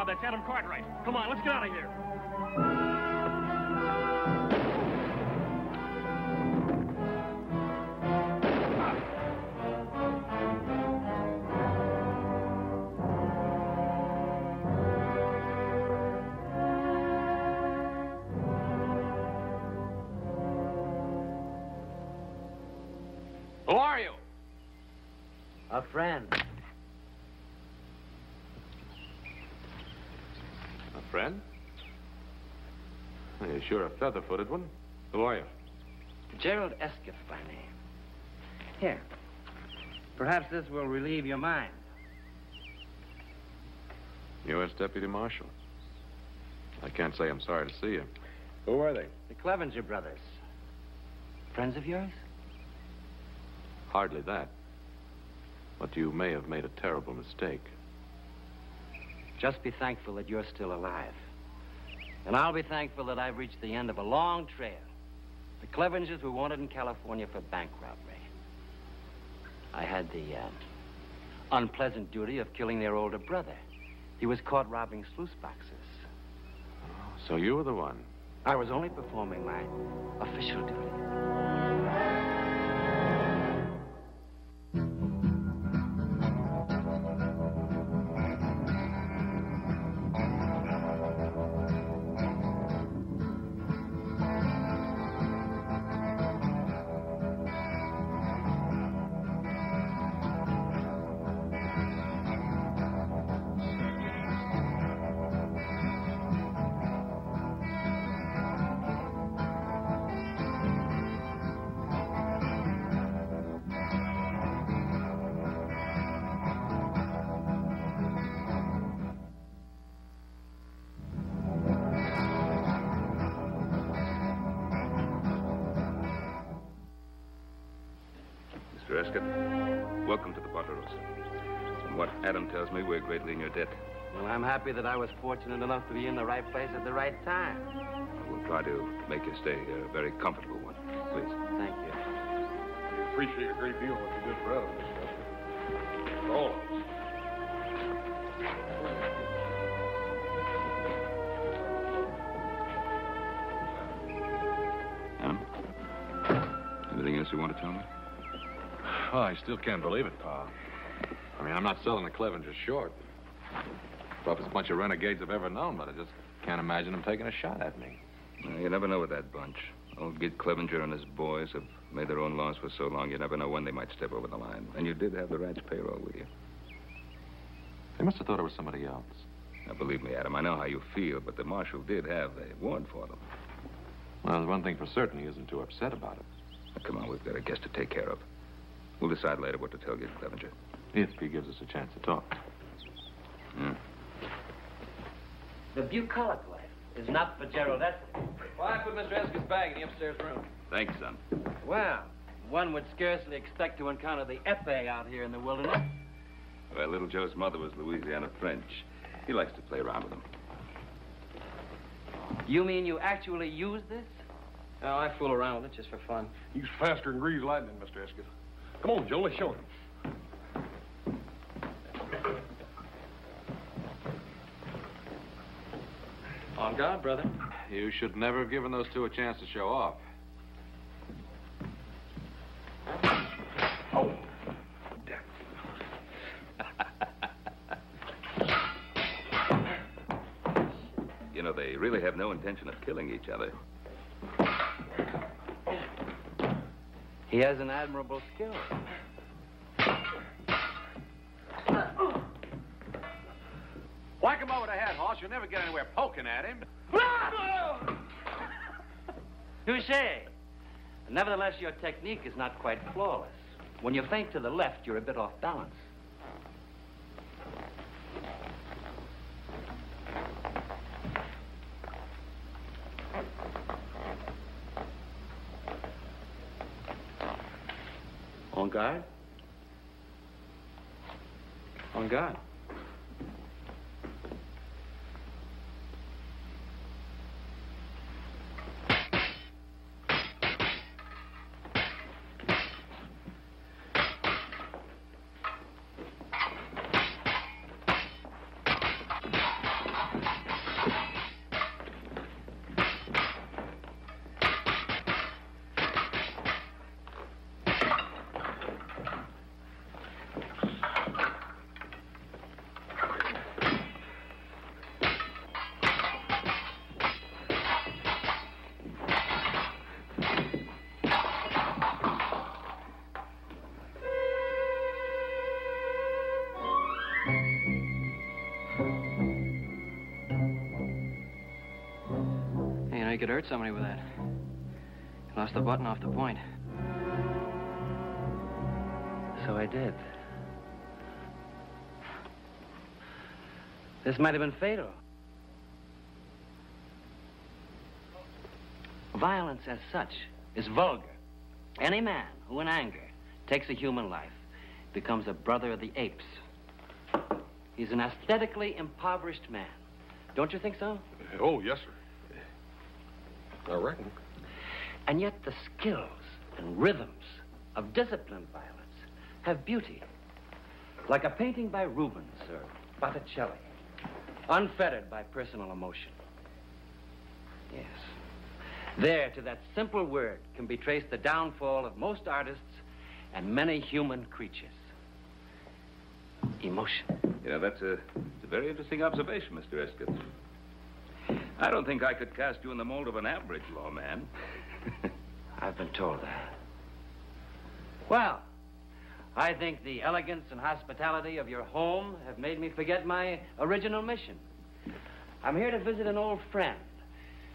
Bob. That's Adam Cartwright. Come on, let's get out of here. Who are you? A friend. A friend? You're sure a feather-footed one. Who are you? Gerald Escott by name. Here. Perhaps this will relieve your mind. U.S. Deputy Marshal. I can't say I'm sorry to see you. Who are they? The Clevenger brothers. Friends of yours? Hardly that. But you may have made a terrible mistake. Just be thankful that you're still alive. And I'll be thankful that I've reached the end of a long trail. The Clevengers were wanted in California for bank robbery. I had the unpleasant duty of killing their older brother. He was caught robbing sluice boxes. Oh, so you were the one? I was only performing my official duty. Mr. Escott, welcome to the Potteros. From what Adam tells me, we're greatly in your debt. Well, I'm happy that I was fortunate enough to be in the right place at the right time. We'll try to make your stay here a very comfortable one. Please. Thank you. We appreciate a great deal what you did for us, Mr. Escott. For all of us. Adam? Anything else you want to tell me? Oh, I still can't believe it, Pa. I mean, I'm not selling the Clevengers short. Toughest bunch of renegades I've ever known, but I just can't imagine them taking a shot at me. Well, you never know with that bunch. Old Gid Clevenger and his boys have made their own laws for so long, you never know when they might step over the line. And you did have the ranch payroll with you. They must have thought it was somebody else. Now, believe me, Adam, I know how you feel, but the marshal did have a warrant for them. Well, there's one thing for certain, he isn't too upset about it. Now, come on, we've got a guest to take care of. We'll decide later what to tell Gid Clevenger. If he gives us a chance to talk. The bucolic life is not for Gerald Escott. Well, I put Mr. Escott's bag in the upstairs room. Thanks, son. Well, one would scarcely expect to encounter the epee out here in the wilderness. Well, little Joe's mother was Louisiana French. He likes to play around with them. You mean you actually use this? Oh, I fool around with it just for fun. He's faster than greased lightning, Mr. Escott. Come on, Joe, let's show him. On guard, brother. You should never have given those two a chance to show off. Oh. You know, they really have no intention of killing each other. He has an admirable skill. Whack him over the head, Hoss. You'll never get anywhere poking at him. Touché. Nevertheless, your technique is not quite flawless. When you feint to the left, you're a bit off balance. On guard? On guard. could hurt somebody with that. He lost the button off the point. So I did. This might have been fatal. Violence as such is vulgar. Any man who in anger takes a human life becomes a brother of the apes. He's an aesthetically impoverished man. Don't you think so? Oh, yes, sir. I reckon. And yet the skills and rhythms of disciplined violence have beauty. Like a painting by Rubens or Botticelli, unfettered by personal emotion. Yes. There, to that simple word, can be traced the downfall of most artists and many human creatures. Emotion. You know, that's a very interesting observation, Mr. Escott. I don't think I could cast you in the mold of an average lawman. I've been told that. Well, I think the elegance and hospitality of your home have made me forget my original mission. I'm here to visit an old friend.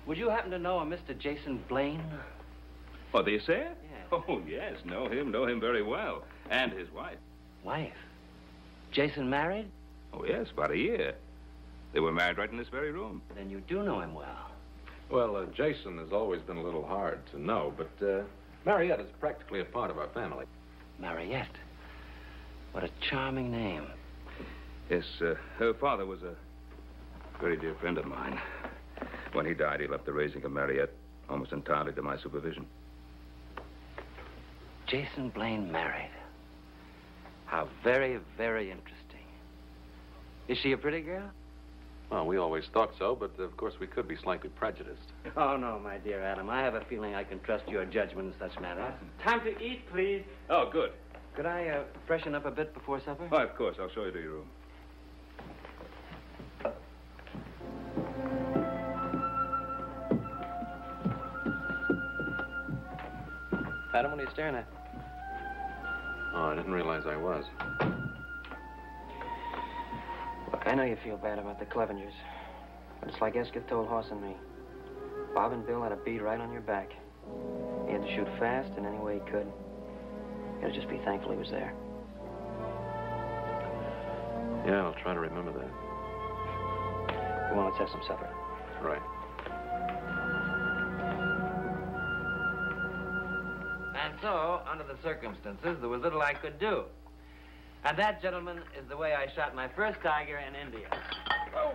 Would you happen to know a Mr. Jason Blaine? Oh, do you say it? Yes. Oh, yes, know him very well. And his wife. Wife? Jason married? Oh, yes, about a year. They were married right in this very room. Then you do know him well. Well, Jason has always been a little hard to know, but Mariette is practically a part of our family. Mariette. What a charming name. Yes, her father was a very dear friend of mine. When he died, he left the raising of Mariette almost entirely to my supervision. Jason Blaine married. How very, very interesting. Is she a pretty girl? Well, we always thought so, but of course we could be slightly prejudiced. Oh, no, my dear Adam. I have a feeling I can trust your judgment in such matters. Time to eat, please. Oh, good. Could I freshen up a bit before supper? Oh, of course. I'll show you to your room. Adam, what are you staring at? Oh, I didn't realize I was. Look, I know you feel bad about the Clevengers. But it's like Escott told Hoss and me. Bob and Bill had a bead right on your back. He had to shoot fast in any way he could. You gotta just be thankful he was there. Yeah, I'll try to remember that. Come on, let's have some supper. Right. And so, under the circumstances, there was little I could do. And that, gentlemen, is the way I shot my first tiger in India. Oh.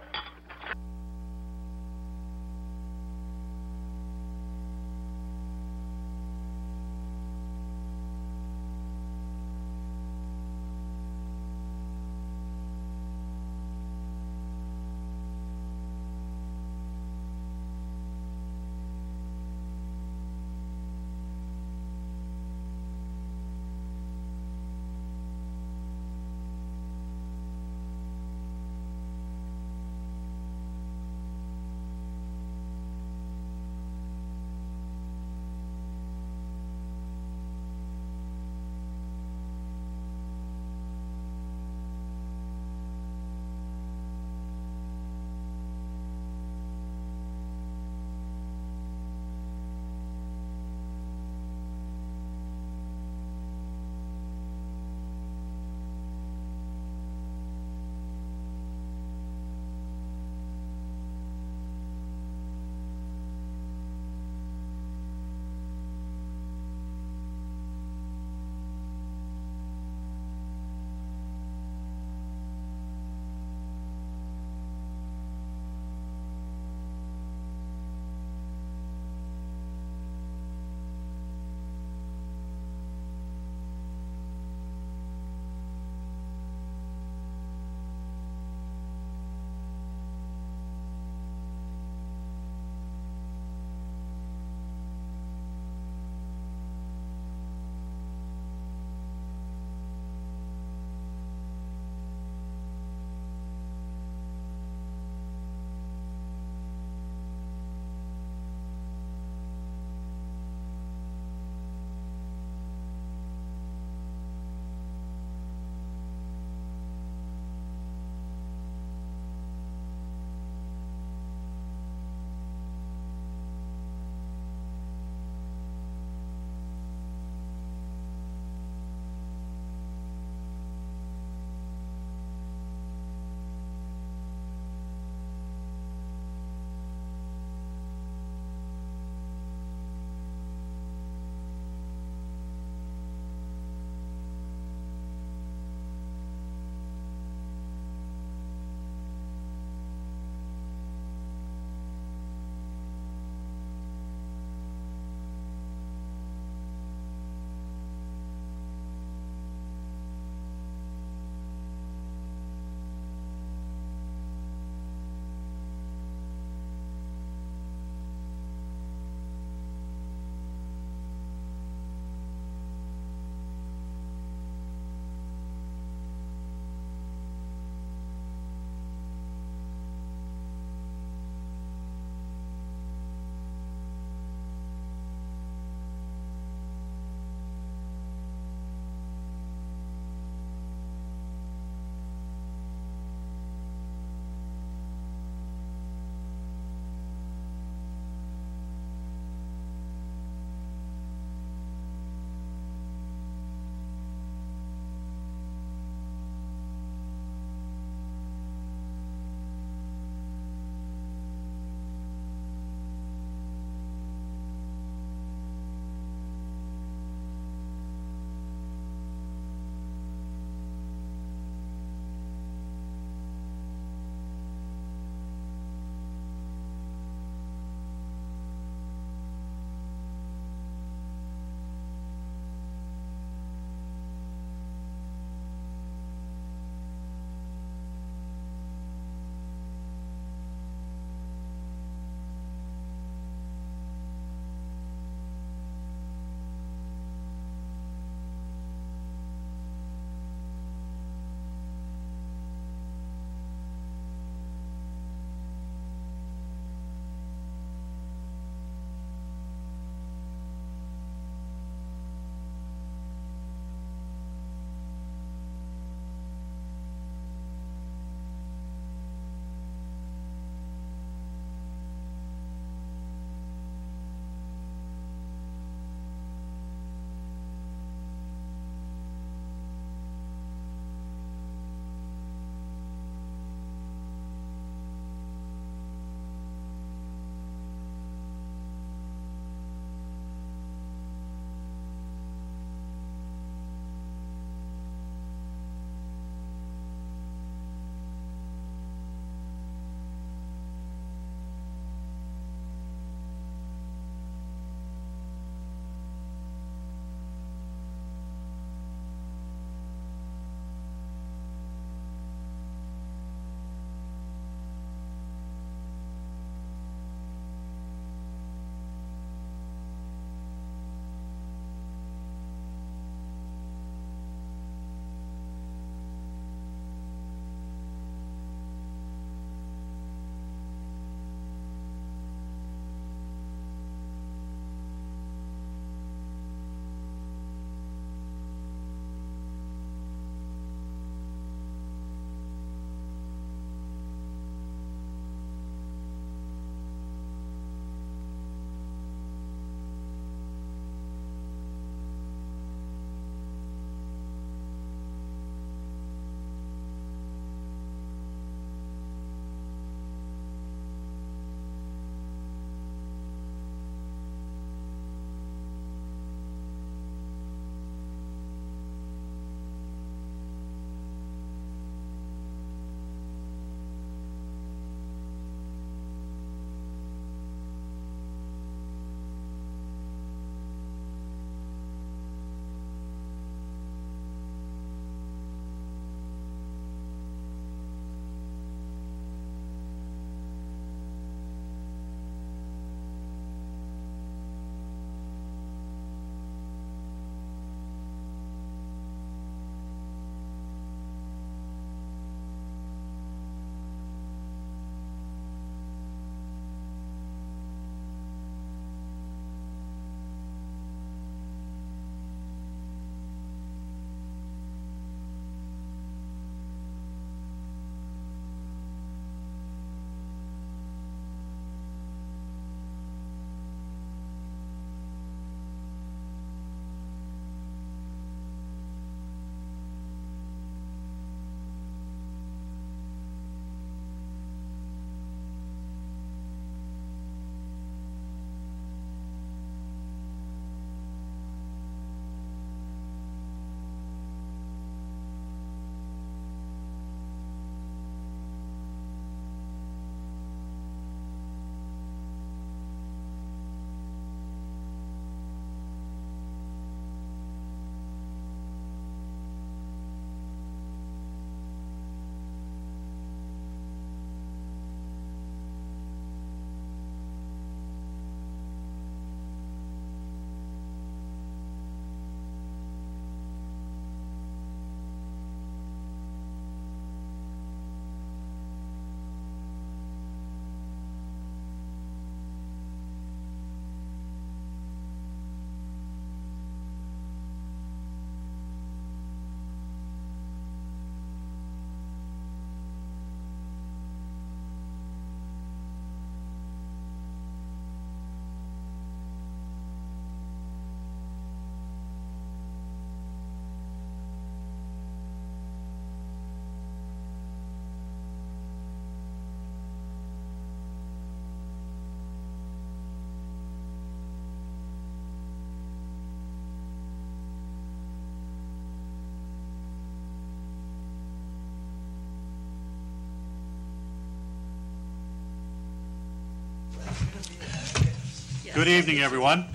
Good evening, everyone.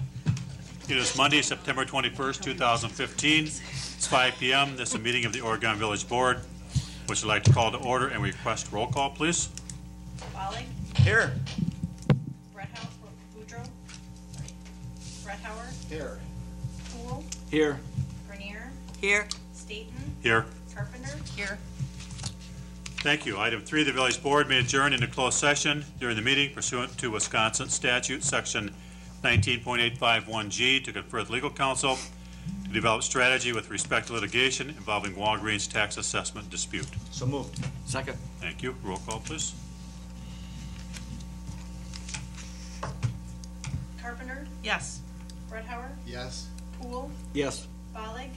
It is Monday, September 21st, 2015. It's 5 p.m. This is a meeting of the Oregon Village Board, which I'd like to call to order and request roll call, please. Bollig? Here. Boudreaux? Brethauer? Here. Poole? Here. Grenier? Here. Staton? Here. Carpenter? Here. Thank you. Item 3, the Village Board may adjourn into closed session during the meeting pursuant to Wisconsin statute, section 19.851G, to confer with legal counsel to develop strategy with respect to litigation involving Walgreens tax assessment dispute. So moved. Second. Thank you. Roll call, please. Carpenter? Yes. Brethauer? Yes. Poole? Yes. Bollig?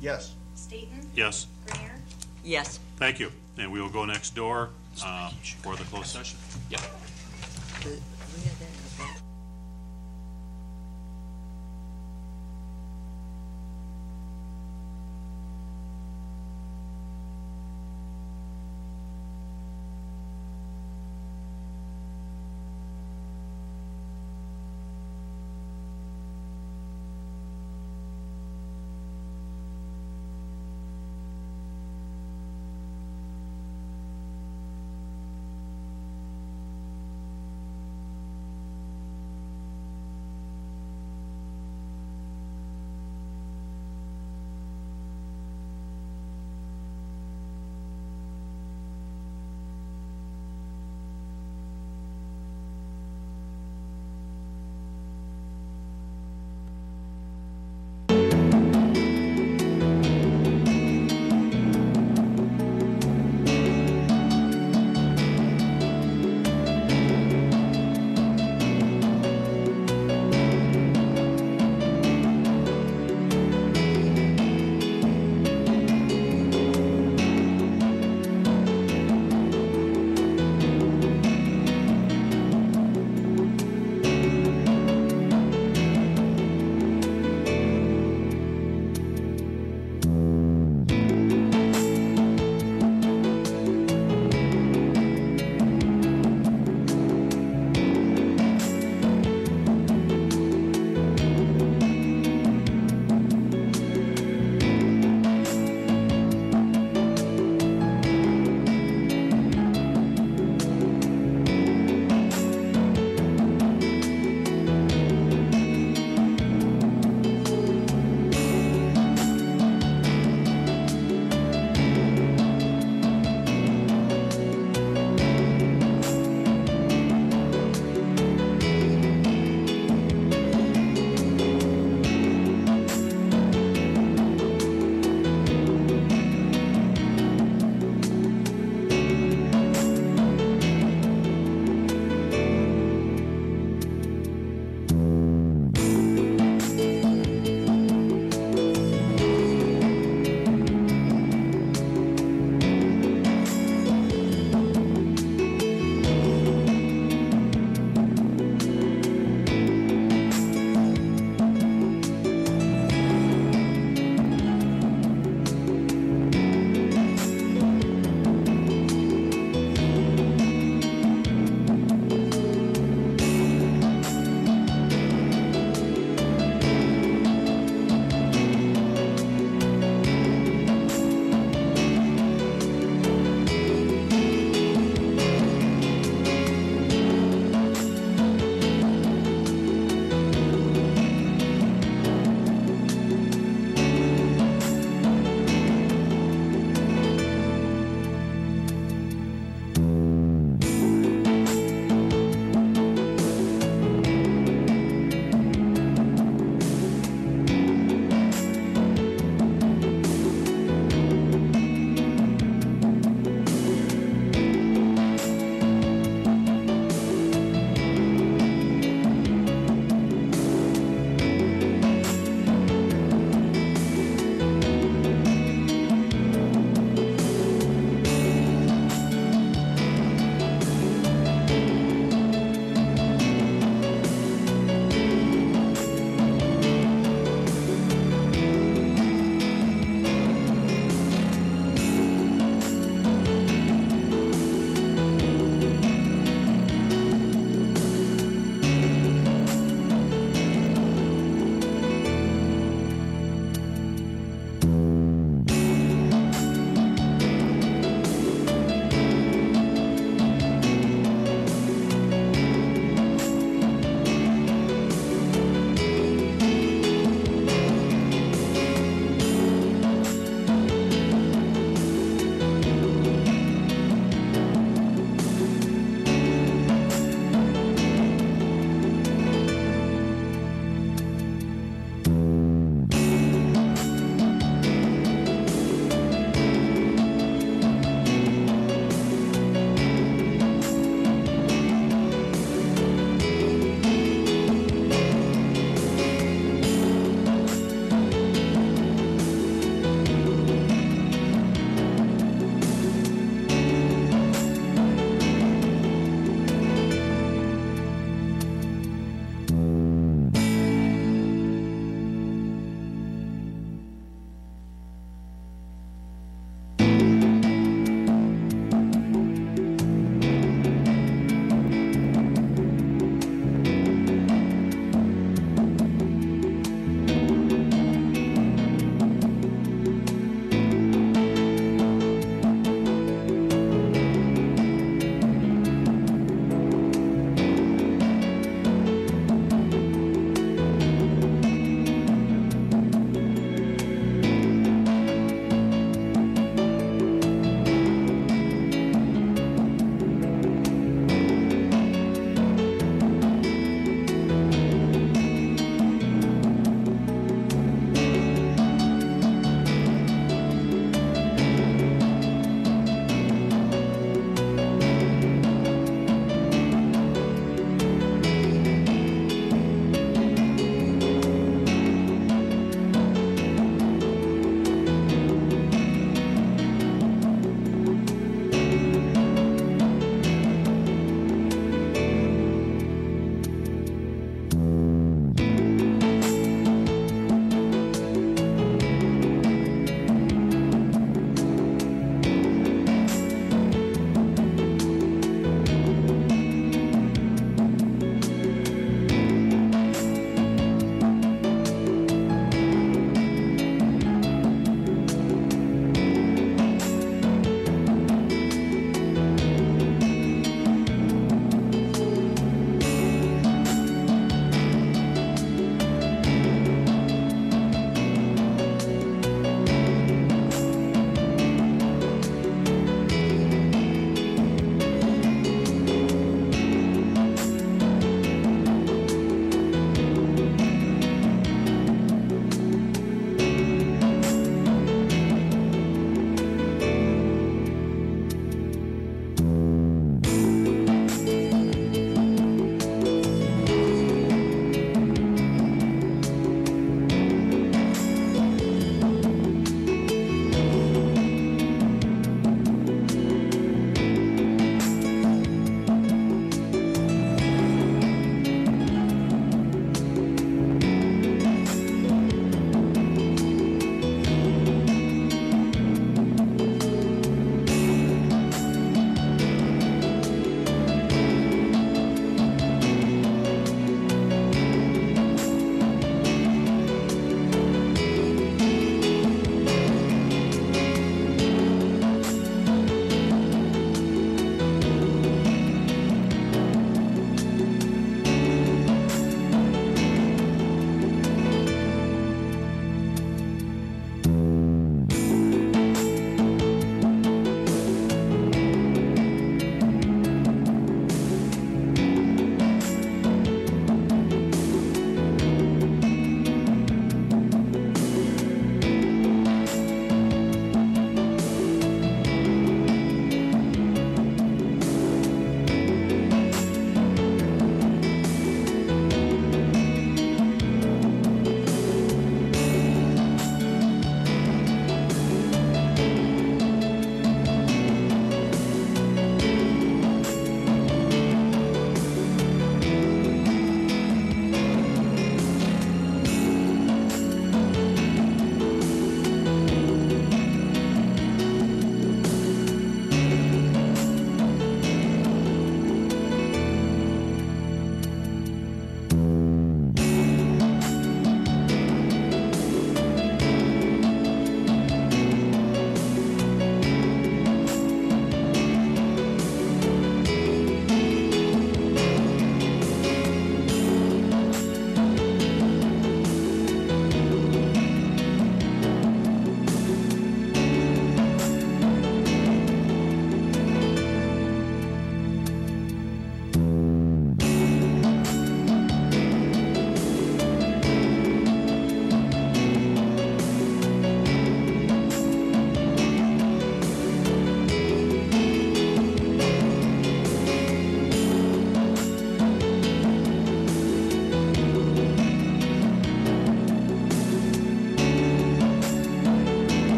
Yes. Staton? Yes. Grenier? Yes. Thank you. And we will go next door for the closed session.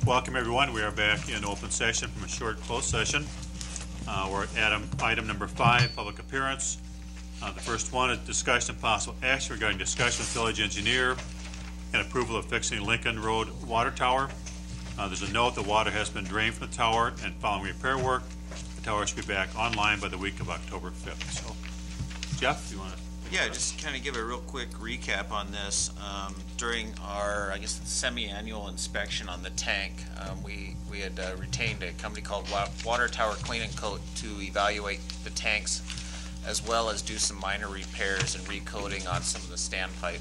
Welcome, everyone. We are back in open session from a short closed session. We're at item number 5, public appearance. The first one is discussion and possible action regarding discussion with village engineer and approval of fixing Lincoln Road water tower. There's a note the water has been drained from the tower, and following repair work, the tower should be back online by the week of October 5th. So, Jeff, you want to? Yeah, just kind of give a real quick recap on this. During our, I guess, semi-annual inspection on the tank, we had retained a company called Water Tower Clean and Coat to evaluate the tanks, as well as do some minor repairs and recoating on some of the standpipe.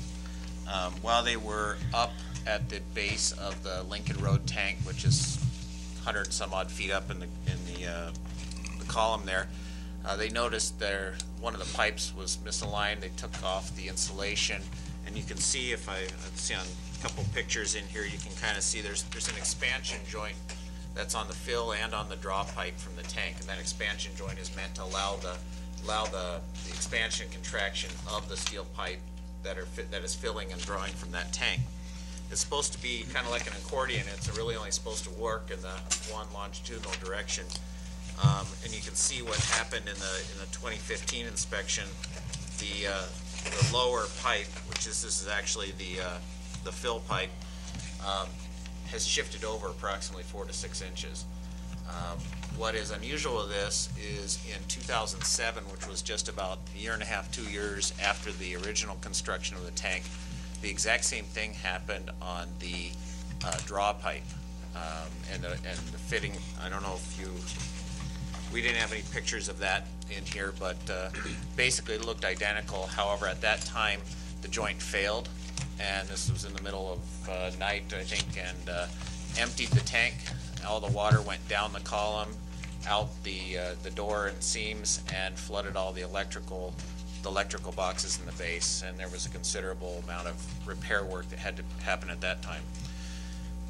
While they were up at the base of the Lincoln Road tank, which is 100 and some odd feet up in the column there, they noticed one of the pipes was misaligned. They took off the insulation, and you can see, if I see on a couple pictures in here, you can kind of see there's an expansion joint that's on the fill and on the draw pipe from the tank, and that expansion joint is meant to allow the expansion contraction of the steel pipe that is filling and drawing from that tank. It's supposed to be kind of like an accordion. It's really only supposed to work in the one longitudinal direction. And you can see what happened in the 2015 inspection. The lower pipe, this is actually the fill pipe, has shifted over approximately 4 to 6 inches. What is unusual with this is in 2007, which was just about a year and a half, 2 years after the original construction of the tank, the exact same thing happened on the draw pipe and the fitting. I don't know if we didn't have any pictures of that in here, but basically it looked identical. However, at that time, the joint failed, and this was in the middle of night, I think, and emptied the tank. All the water went down the column, out the door and seams, and flooded all the electrical boxes in the base, and there was a considerable amount of repair work that had to happen at that time.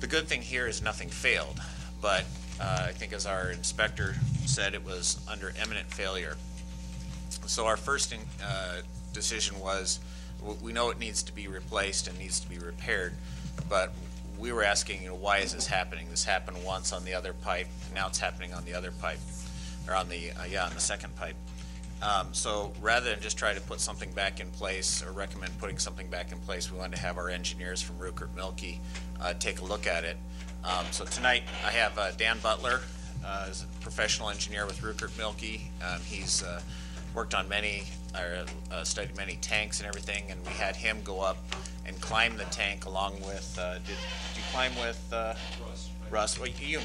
The good thing here is nothing failed, but I think, as our inspector said, it was under imminent failure. So our first decision was, we know it needs to be replaced and needs to be repaired, but we were asking, why is this happening? This happened once on the other pipe, now it's happening on the other pipe, or on the second pipe. So rather than just try to put something back in place or recommend putting something back in place, we wanted to have our engineers from Rupert Milkie take a look at it. So tonight I have Dan Butler, is a professional engineer with Rupert Milkie. He's worked on studied many tanks and everything, and we had him go up and climb the tank along with, did you climb with Russ? Well, you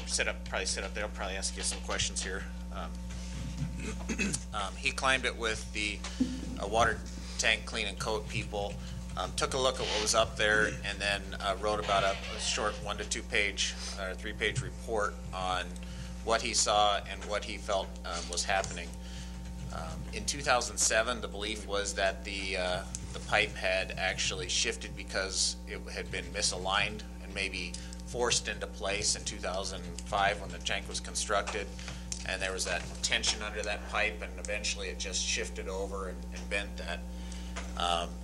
probably sit up there. I'll probably ask you some questions here. He climbed it with the water tank clean and coat people, took a look at what was up there, and then wrote about a short 1 to 2 page or 3 page report on what he saw and what he felt was happening. In 2007, the belief was that the pipe had actually shifted because it had been misaligned and maybe forced into place in 2005 when the tank was constructed, and there was that tension under that pipe, and eventually it just shifted over and bent that.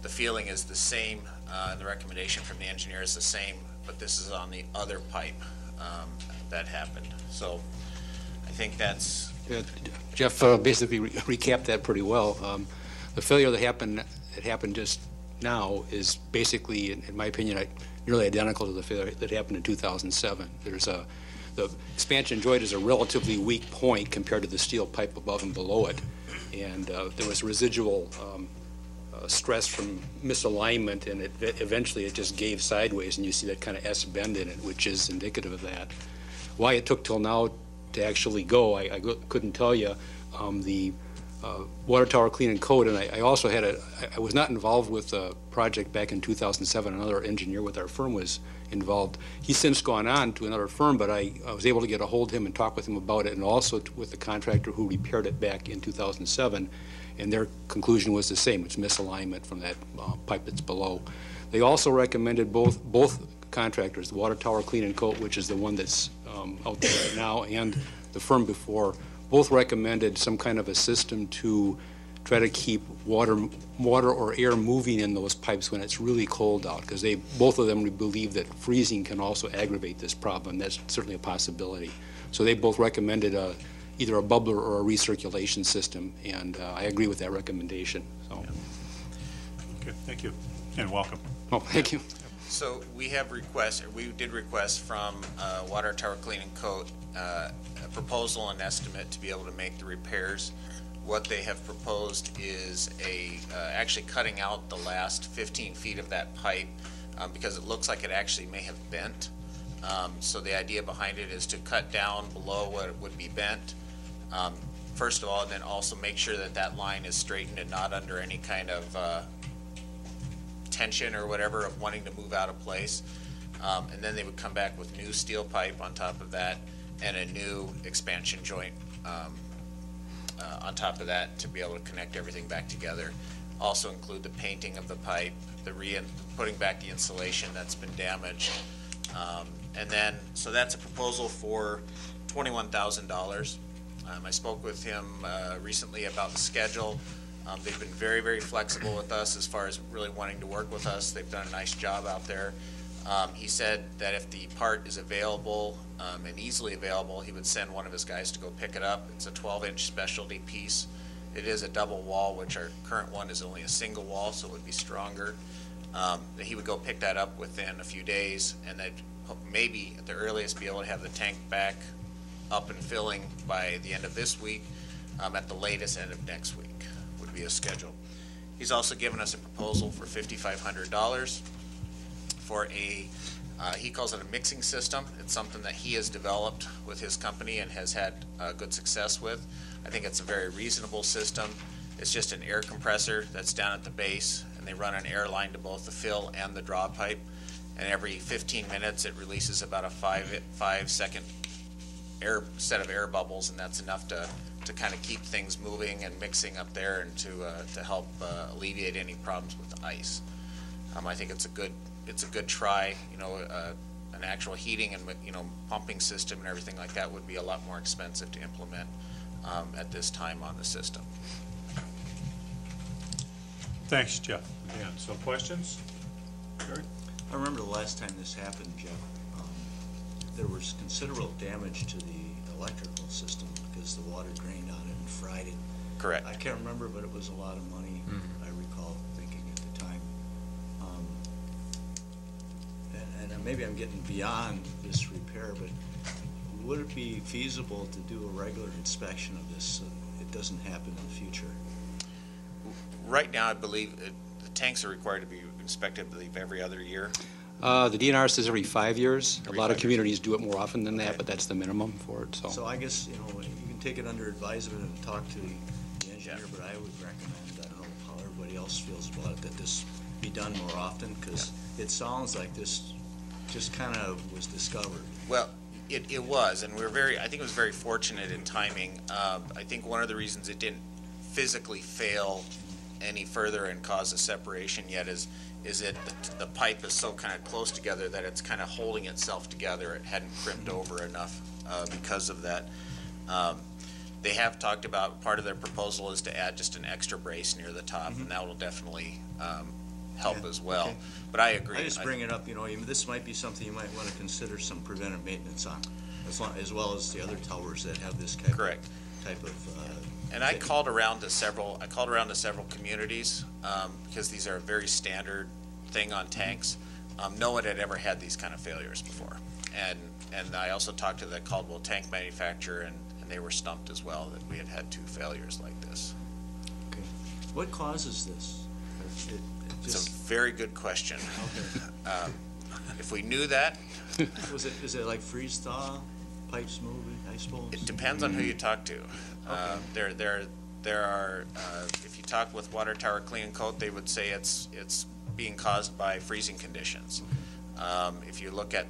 The feeling is the same, and the recommendation from the engineer is the same, but this is on the other pipe that happened. So I think that's... Yeah, Jeff basically recapped that pretty well. The failure that happened just now is basically, in my opinion, nearly identical to the failure that happened in 2007. The expansion joint is a relatively weak point compared to the steel pipe above and below it, and there was residual stress from misalignment, and eventually it just gave sideways, and you see that kind of S bend in it, which is indicative of that. Why it took till now to actually go, I couldn't tell you. The water tower clean and coat, and I also had I was not involved with the project back in 2007. Another engineer with our firm was involved. He's since gone on to another firm, but I was able to get a hold of him and talk with him about it, and also with the contractor who repaired it back in 2007, and their conclusion was the same. It's misalignment from that pipe that's below. They also recommended both contractors, the water tower clean and coat, which is the one that's out there right now, and the firm before, both recommended some kind of a system to try to keep water or air moving in those pipes when it's really cold out, because both of them believe that freezing can also aggravate this problem. That's certainly a possibility. So they both recommended either a bubbler or a recirculation system, and I agree with that recommendation. So. Okay, thank you, and welcome. Oh, thank you. So we have requests, or we did request from Water Tower Clean and Coat a proposal and estimate to be able to make the repairs. What they have proposed is actually cutting out the last 15 feet of that pipe because it looks like it actually may have bent. So the idea behind it is to cut down below what would be bent, first of all, and then also make sure that that line is straightened and not under any kind of tension or whatever of wanting to move out of place. And then they would come back with new steel pipe on top of that and a new expansion joint on top of that to be able to connect everything back together. Also include the painting of the pipe, putting back the insulation that's been damaged. And then, so that's a proposal for $21,000. I spoke with him recently about the schedule. They've been very, very flexible with us as far as really wanting to work with us. They've done a nice job out there. He said that if the part is available and easily available, he would send one of his guys to go pick it up. It's a 12-inch specialty piece. It is a double wall, which our current one is only a single wall, so it would be stronger. He would go pick that up within a few days, and then maybe at the earliest be able to have the tank back up and filling by the end of this week, at the latest end of next week would be a schedule. He's also given us a proposal for $5,500 for he calls it a mixing system. It's something that he has developed with his company and has had good success with. I think it's a very reasonable system. It's just an air compressor that's down at the base, and they run an air line to both the fill and the draw pipe. And every 15 minutes, it releases about a 5-second set of air bubbles, and that's enough to kind of keep things moving and mixing up there and to help alleviate any problems with the ice. I think it's a good try. An actual heating and pumping system and everything like that would be a lot more expensive to implement at this time on the system. Thanks, Jeff. Yeah, so questions? Gary? I remember the last time this happened, Jeff, there was considerable damage to the electrical system because the water drained on it and fried it. Correct. I can't remember, but it was a lot of money, I recall thinking at the time. And maybe I'm getting beyond this repair, but would it be feasible to do a regular inspection of this so it doesn't happen in the future? Right now, I believe the tanks are required to be inspected, I believe, every other year. The DNR says every 5 years. Every a lot 5 of communities do it more often than that, Okay. but that's the minimum for it. So I guess, you can take it under advisement and talk to the engineer, but I would recommend, I don't know how everybody else feels about it, that this be done more often, because it sounds like this just kind of was discovered. Well, it was, and I think it was very fortunate in timing. I think one of the reasons it didn't physically fail any further and cause a separation yet is that the pipe is so kind of close together that it's kind of holding itself together. It hadn't crimped over enough because of that. They have talked about, part of their proposal is to add just an extra brace near the top, and that will definitely help as well. Okay. But I agree. I just bring it up, this might be something you might want to consider some preventive maintenance on, as well as the other towers that have this type of And I called around to several communities because these are a very standard thing on tanks. No one had ever had these kind of failures before. And I also talked to the Caldwell tank manufacturer, and they were stumped as well that we had 2 failures like this. Okay. What causes this? It's a very good question. Okay. If we knew that. Is it like freeze thaw, pipes moving, I suppose? It depends on who you talk to. There are, if you talk with Water Tower Clean and Coat, they would say it's being caused by freezing conditions. If you look at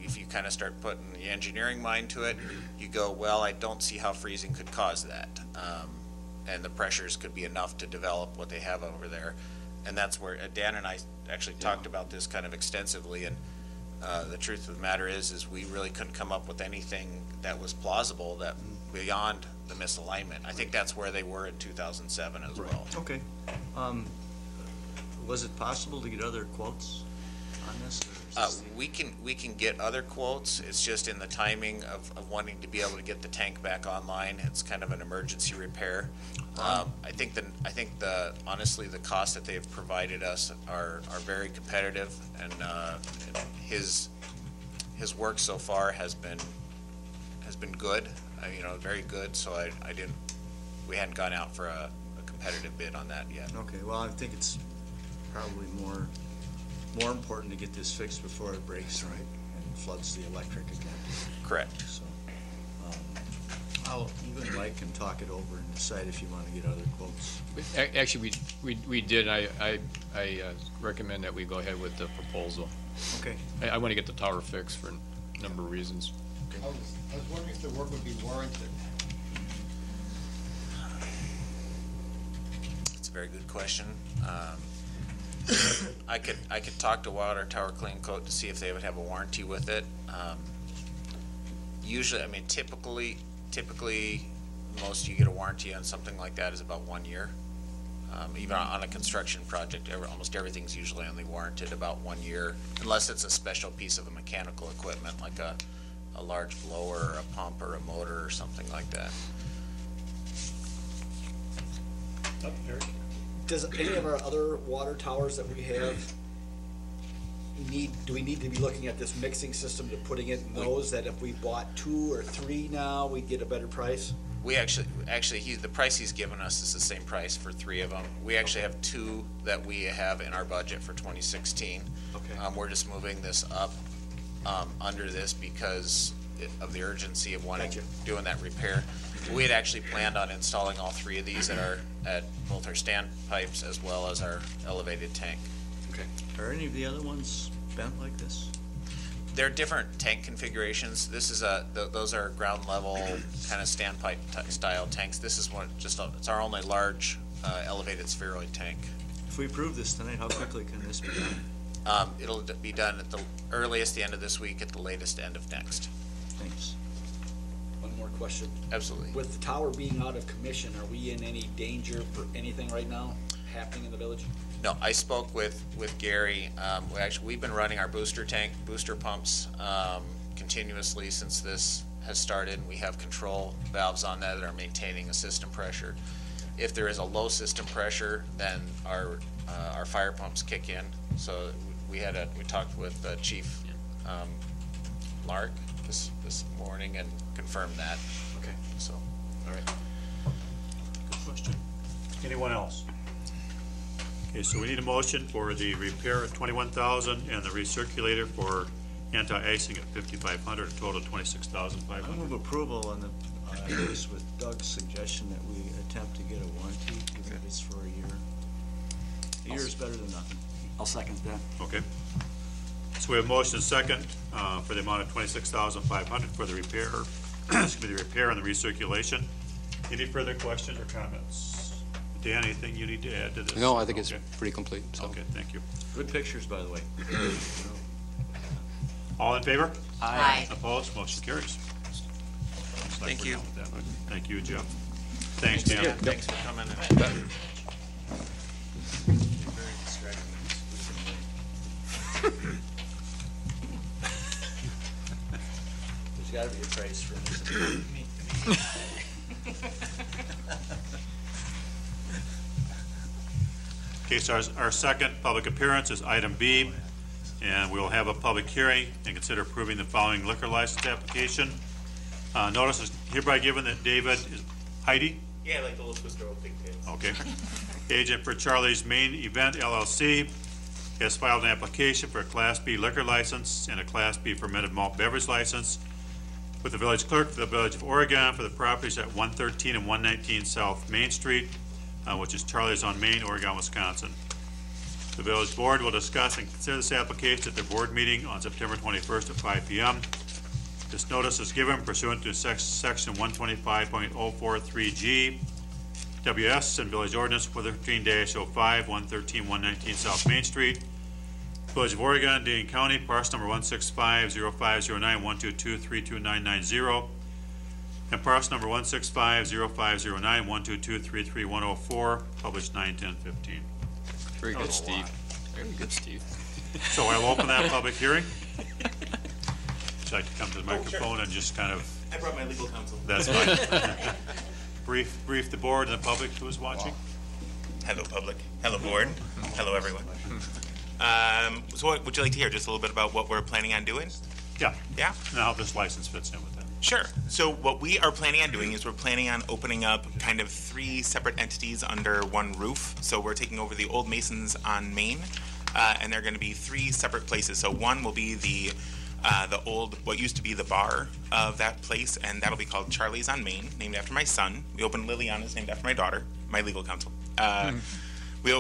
if you kind of start putting the engineering mind to it, you go, well, I don't see how freezing could cause that. And the pressures could be enough to develop what they have over there. And that's where Dan and I actually talked about this kind of extensively, and the truth of the matter is we really couldn't come up with anything that was plausible that beyond the misalignment. I think that's where they were in 2007 as well. Okay. Was it possible to get other quotes on this? Or is this We can get other quotes. It's just in the timing of wanting to be able to get the tank back online. It's kind of an emergency repair. I think honestly, the costs that they've provided us are very competitive, and his work so far has been good. Very good. So we hadn't gone out for a competitive bid on that yet. Okay, well, I think it's probably more important to get this fixed before it breaks, right, and floods the electric again. Correct. So, you and Mike can talk it over and decide if you want to get other quotes. Actually, we did. I recommend that we go ahead with the proposal. Okay. I want to get the tower fixed for a number of reasons. I was wondering if the work would be warranted. It's a very good question. I could talk to Water Tower Clean Coat to see if they would have a warranty with it. Usually, typically, most you get a warranty on something like that is about 1 year. Even on a construction project, almost everything's usually only warranted about 1 year, unless it's a special piece of a mechanical equipment like a large blower or a pump or a motor or something like that. Does any of our other water towers that we have do we need to be looking at this mixing system to putting it in those, that if we bought 2 or 3 now, we'd get a better price? We actually, the price he's given us is the same price for 3 of them. We actually have 2 that we have in our budget for 2016. Okay. We're just moving this up under this because of the urgency of doing that repair. We had actually planned on installing all 3 of these at both our standpipes as well as our elevated tank. Okay. Are any of the other ones bent like this? They're different tank configurations. This is those are ground level kind of standpipe style tanks. This is it's our only large elevated spheroid tank. If we approve this tonight, how quickly can this be done? It'll be done at the earliest the end of this week, at the latest end of next. Thanks. One more question. Absolutely. With the tower being out of commission, are we in any danger for anything right now happening in the village? No, I spoke with Gary. We've been running our booster pumps continuously since this has started. We have control valves on that are maintaining a system pressure. If there is a low system pressure, then our fire pumps kick in. So we talked with Chief Lark this morning and confirmed that. Okay. So, all right. Good question. Anyone else? Okay, so we need a motion for the repair at $21,000 and the recirculator for anti-icing at $5,500, a total of $26,500. I move approval on the case with Doug's suggestion that we attempt to get a warranty, even if it's for a year. A year is better than nothing. I'll second that. Okay. So we have motion and second for the amount of $26,500 for the repair, the repair and the recirculation. Any further questions or comments? Dan, anything you need to add to this? No, I think it's pretty complete. So. Okay, thank you. Good pictures, by the way. All in favor? Aye. Opposed? Motion carries. Thank you. Thank you, Jeff. Thanks, Dan. Thanks for coming. There's got to be a price for this. Okay, so our second public appearance is item B, and we will have a public hearing and consider approving the following liquor license application. Notice is hereby given that David is Heidi? Yeah, like the little twister old pigtails. Okay. Agent for Charlie's Main Event LLC has filed an application for a Class B liquor license and a Class B fermented malt beverage license with the village clerk for the Village of Oregon for the properties at 113 and 119 South Main Street, which is Charlie's on Main, Oregon, Wisconsin. The village board will discuss and consider this application at their board meeting on September 21st at 5 p.m. This notice is given pursuant to section 125.043G WS and Village Ordinance 413-05, 113, 119 South Main Street, Village of Oregon, Dane County, parcel number 165050912232990. And parcel number 1650509, 122-33104, published 9/10/15. Very good, Steve. Very good, Steve. So I'll open that public hearing. Would you like to come to the microphone and just kind of... I brought my legal counsel. That's fine. Brief the board and the public who is watching. Hello, public. Hello, board. Hello, everyone. So what would you like to hear? Just a little bit about what we're planning on doing? Yeah. Yeah? And how this license fits in with that. Sure. So what we are planning on doing is we're planning on opening up kind of 3 separate entities under one roof. So we're taking over the Old Masons on Main, and they're going to be 3 separate places. So one will be the old, what used to be the bar of that place, and that'll be called Charlie's on Main, named after my son. We opened Liliana's, named after my daughter, my legal counsel. So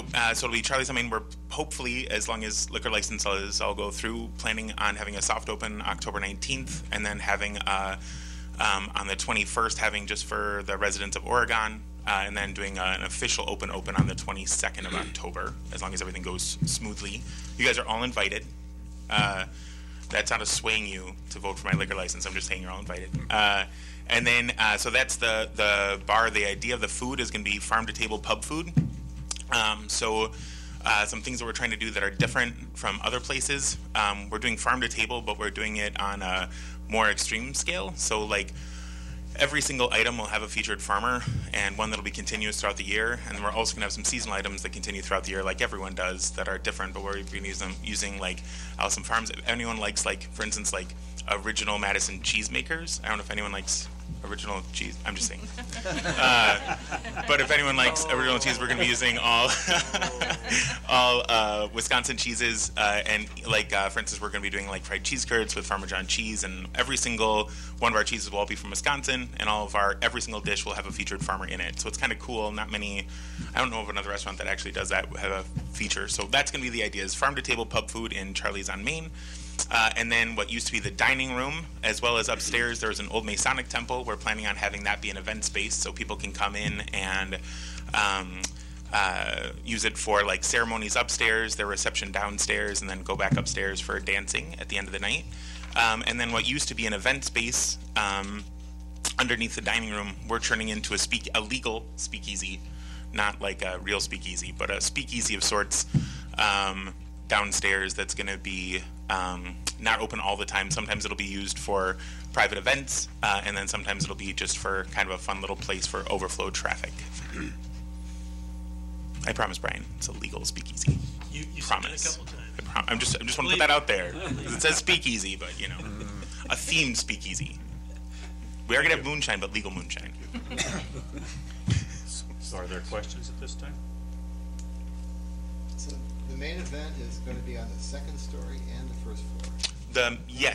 it'll be Charlie's on Main. We're hopefully, as long as liquor licenses all go through, planning on having a soft open October 19th, and then having on the 21st, having just for the residents of Oregon, and then doing an official open on the 22nd of October, as long as everything goes smoothly. You guys are all invited. That's not a swaying you to vote for my liquor license. I'm just saying you're all invited. And then, so that's the bar. The idea of the food is going to be farm-to-table pub food. Some things that we're trying to do that are different from other places. We're doing farm-to-table, but we're doing it on a more extreme scale. So, like, every single item will have a featured farmer and one that'll be continuous throughout the year. And then we're also going to have some seasonal items that continue throughout the year, like everyone does, that are different, but we're going to use them using, like, some farms. If anyone likes, like, for instance, like, original Madison cheesemakers. I don't know if anyone likes original cheese. I'm just saying. But if anyone likes original cheese, we're going to be using all Wisconsin cheeses. And like, for instance, we're going to be doing like fried cheese curds with Farmer John cheese, and every single one of our cheeses will all be from Wisconsin, and every single dish will have a featured farmer in it. So it's kind of cool. Not many, I don't know of another restaurant that actually does that, have a feature. So that's going to be the idea, is farm to table pub food in Charlie's on Main. And then what used to be the dining room, as well as upstairs, there's an old Masonic temple. We're planning on having that be an event space so people can come in and use it for like ceremonies upstairs, their reception downstairs, and then go back upstairs for dancing at the end of the night. And then what used to be an event space underneath the dining room, we're turning into a legal speakeasy, not like a real speakeasy, but a speakeasy of sorts downstairs that's going to be not open all the time. Sometimes it'll be used for private events, and then sometimes it'll be just for kind of a fun little place for overflow traffic. I promise, Brian, it's a legal speakeasy. You promise. said it a couple times. I just want to put that out there. It says speakeasy, but you know, a themed speakeasy. We are going to have moonshine, but legal moonshine. So are there questions at this time? So the main event is going to be on the second story and the first floor.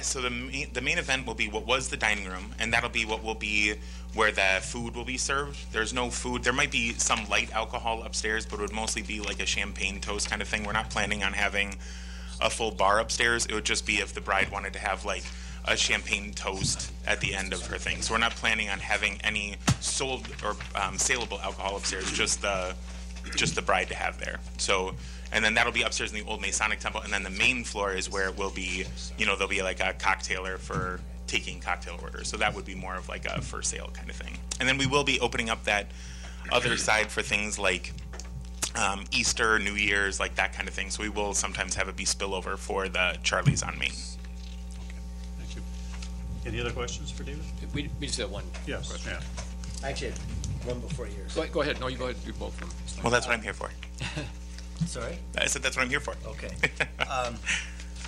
So the main event will be what was the dining room, and that'll be what will be where the food will be served. There's no food. There might be some light alcohol upstairs, but it would mostly be like a champagne toast kind of thing. We're not planning on having a full bar upstairs. It would just be if the bride wanted to have like a champagne toast at the end of her thing. So we're not planning on having any sold or saleable alcohol upstairs, just the bride to have there. So, and then that'll be upstairs in the old Masonic temple, and then the main floor is where it will be, there'll be like a cocktailer for taking cocktail orders. So that would be more of like a for sale kind of thing. And then we will be opening up that other side for things like Easter, New Year's, like that kind of thing. So we will sometimes have it be spillover for the Charlie's on Main. Thank you. Any other questions for David? We just have one question. Yeah. Actually, one before yours. Go ahead. No, you go ahead and do both of them. Well, that's what I'm here for. Sorry? I said that's what I'm here for. Okay.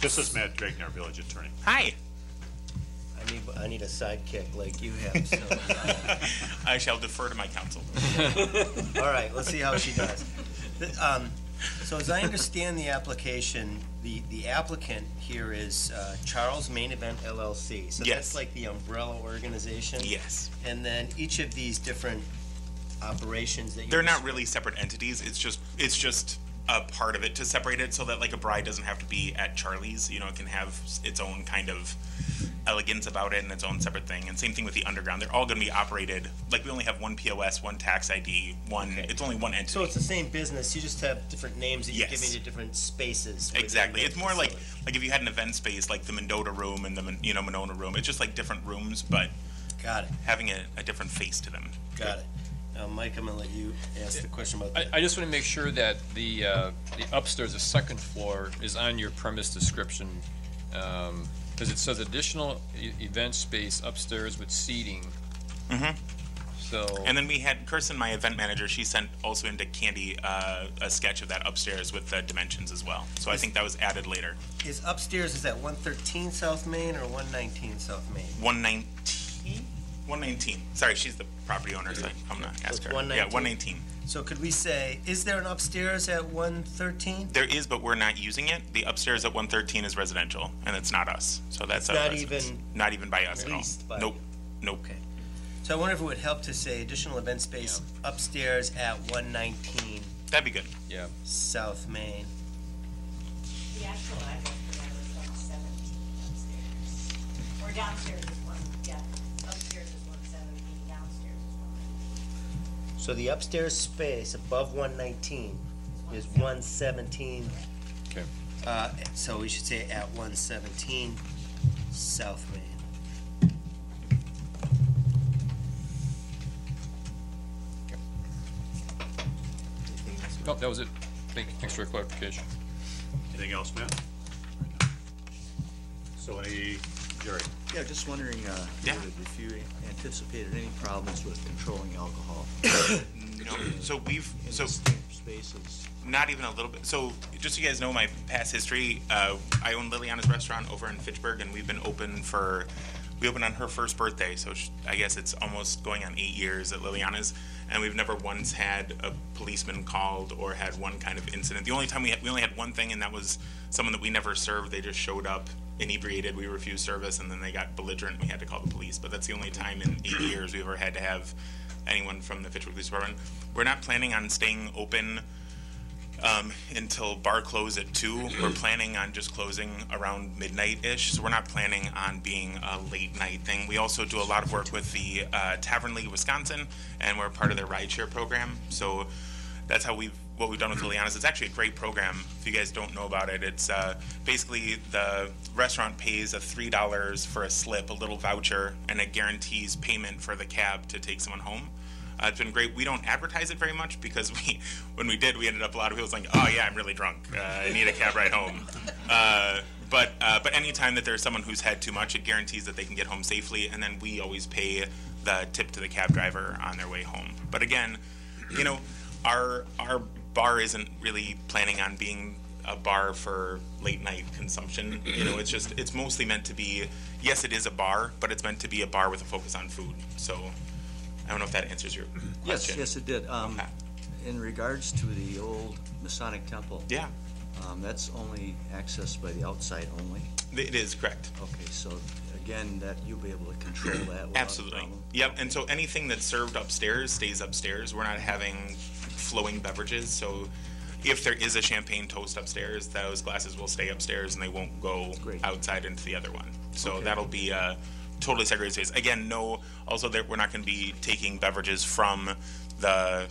This is Matt Dragner, village attorney. Hi. I need a sidekick like you have. So, I shall defer to my counsel. all right, let's see how she does. So as I understand the application, the applicant here is Charles Main Event LLC. So Yes. that's like the umbrella organization? Yes. And then each of these different operations that you... They're not really separate entities. It's just a part of it to separate it so that like a bride doesn't have to be at Charlie's. It can have its own kind of elegance about it and its own separate thing. And same thing with the underground. They're all going to be operated like we only have one POS, one tax ID, it's only one entity. So it's the same business, you just have different names that you're Yes. giving to different spaces. within Exactly. the It's more like facility. if you had an event space like the Mendota room and the Monona room. It's just like different rooms, but Got it. having a different face to them. Got it. Now, Mike, I'm gonna let you ask the question about I just want to make sure that the upstairs, the second floor, is on your premise description, because it says additional event space upstairs with seating. Mm-hmm. So. And then we had Kirsten, my event manager, she sent also into Candy a sketch of that upstairs with the dimensions as well. So I think that was added later. Is upstairs, is that 113 South Main or 119 South Main? 119? 119. Sorry, she's the property owner, so I'm going to ask her. 119? Yeah, 119. So could we say, is there an upstairs at 113? There is, but we're not using it. The upstairs at 113 is residential, and it's not us. So that's It's our not residence. even Not even by us at all. leased by Nope. you? Nope. Okay. So I wonder if it would help to say additional event space upstairs at 119 That'd be good. Yeah. South Main. The actual address for that is 117 upstairs. Or downstairs is upstairs is 117, downstairs is 119. So the upstairs space above 119 is 117. Okay. So we should say at 117 South Main. Nope, that was it. Thanks for the clarification. Anything else, Matt? So Jerry? Yeah, just wondering, David, if you anticipated any problems with controlling alcohol? No. So so spaces. not even a little bit. So just so you guys know my past history, I own Liliana's restaurant over in Fitchburg, and we've been open we opened on her first birthday, so I guess it's almost going on 8 years at Liliana's, and we've never once had a policeman called or had one kind of incident. The only time we only had one thing, and that was someone that we never served. They just showed up inebriated, we refused service, and then they got belligerent, we had to call the police. But that's the only time in 8 years we've ever had to have anyone from the Fitchburg Police Department. We're not planning on staying open until bar close at 2. We're planning on just closing around midnight-ish, so we're not planning on being a late-night thing. We also do a lot of work with the Tavern League of Wisconsin, and we're part of their rideshare program. So that's how what we've done with Liliana's. It's actually a great program. If you guys don't know about it, it's basically the restaurant pays a $3 for a slip, a little voucher, and it guarantees payment for the cab to take someone home. It's been great. We don't advertise it very much because when we did, we ended up a lot of people saying, "Oh yeah, I'm really drunk. I need a cab ride home." But anytime that there's someone who's had too much, it guarantees that they can get home safely, and then we always pay the tip to the cab driver on their way home. But again, our bar isn't really planning on being a bar for late night consumption. It's mostly meant to be. Yes, it is a bar, but it's meant to be a bar with a focus on food. So. I don't know if that answers your question. Yes, it did. Okay. In regards to the old Masonic Temple. Yeah. That's only accessed by the outside only? It is, correct. Okay, so again, that you'll be able to control that without Absolutely. problem? Yep, and so anything that's served upstairs stays upstairs. We're not having flowing beverages, so if there is a champagne toast upstairs, those glasses will stay upstairs and they won't go outside into the other one. So that'll be totally segregated space. Again, also we're not going to be taking beverages from the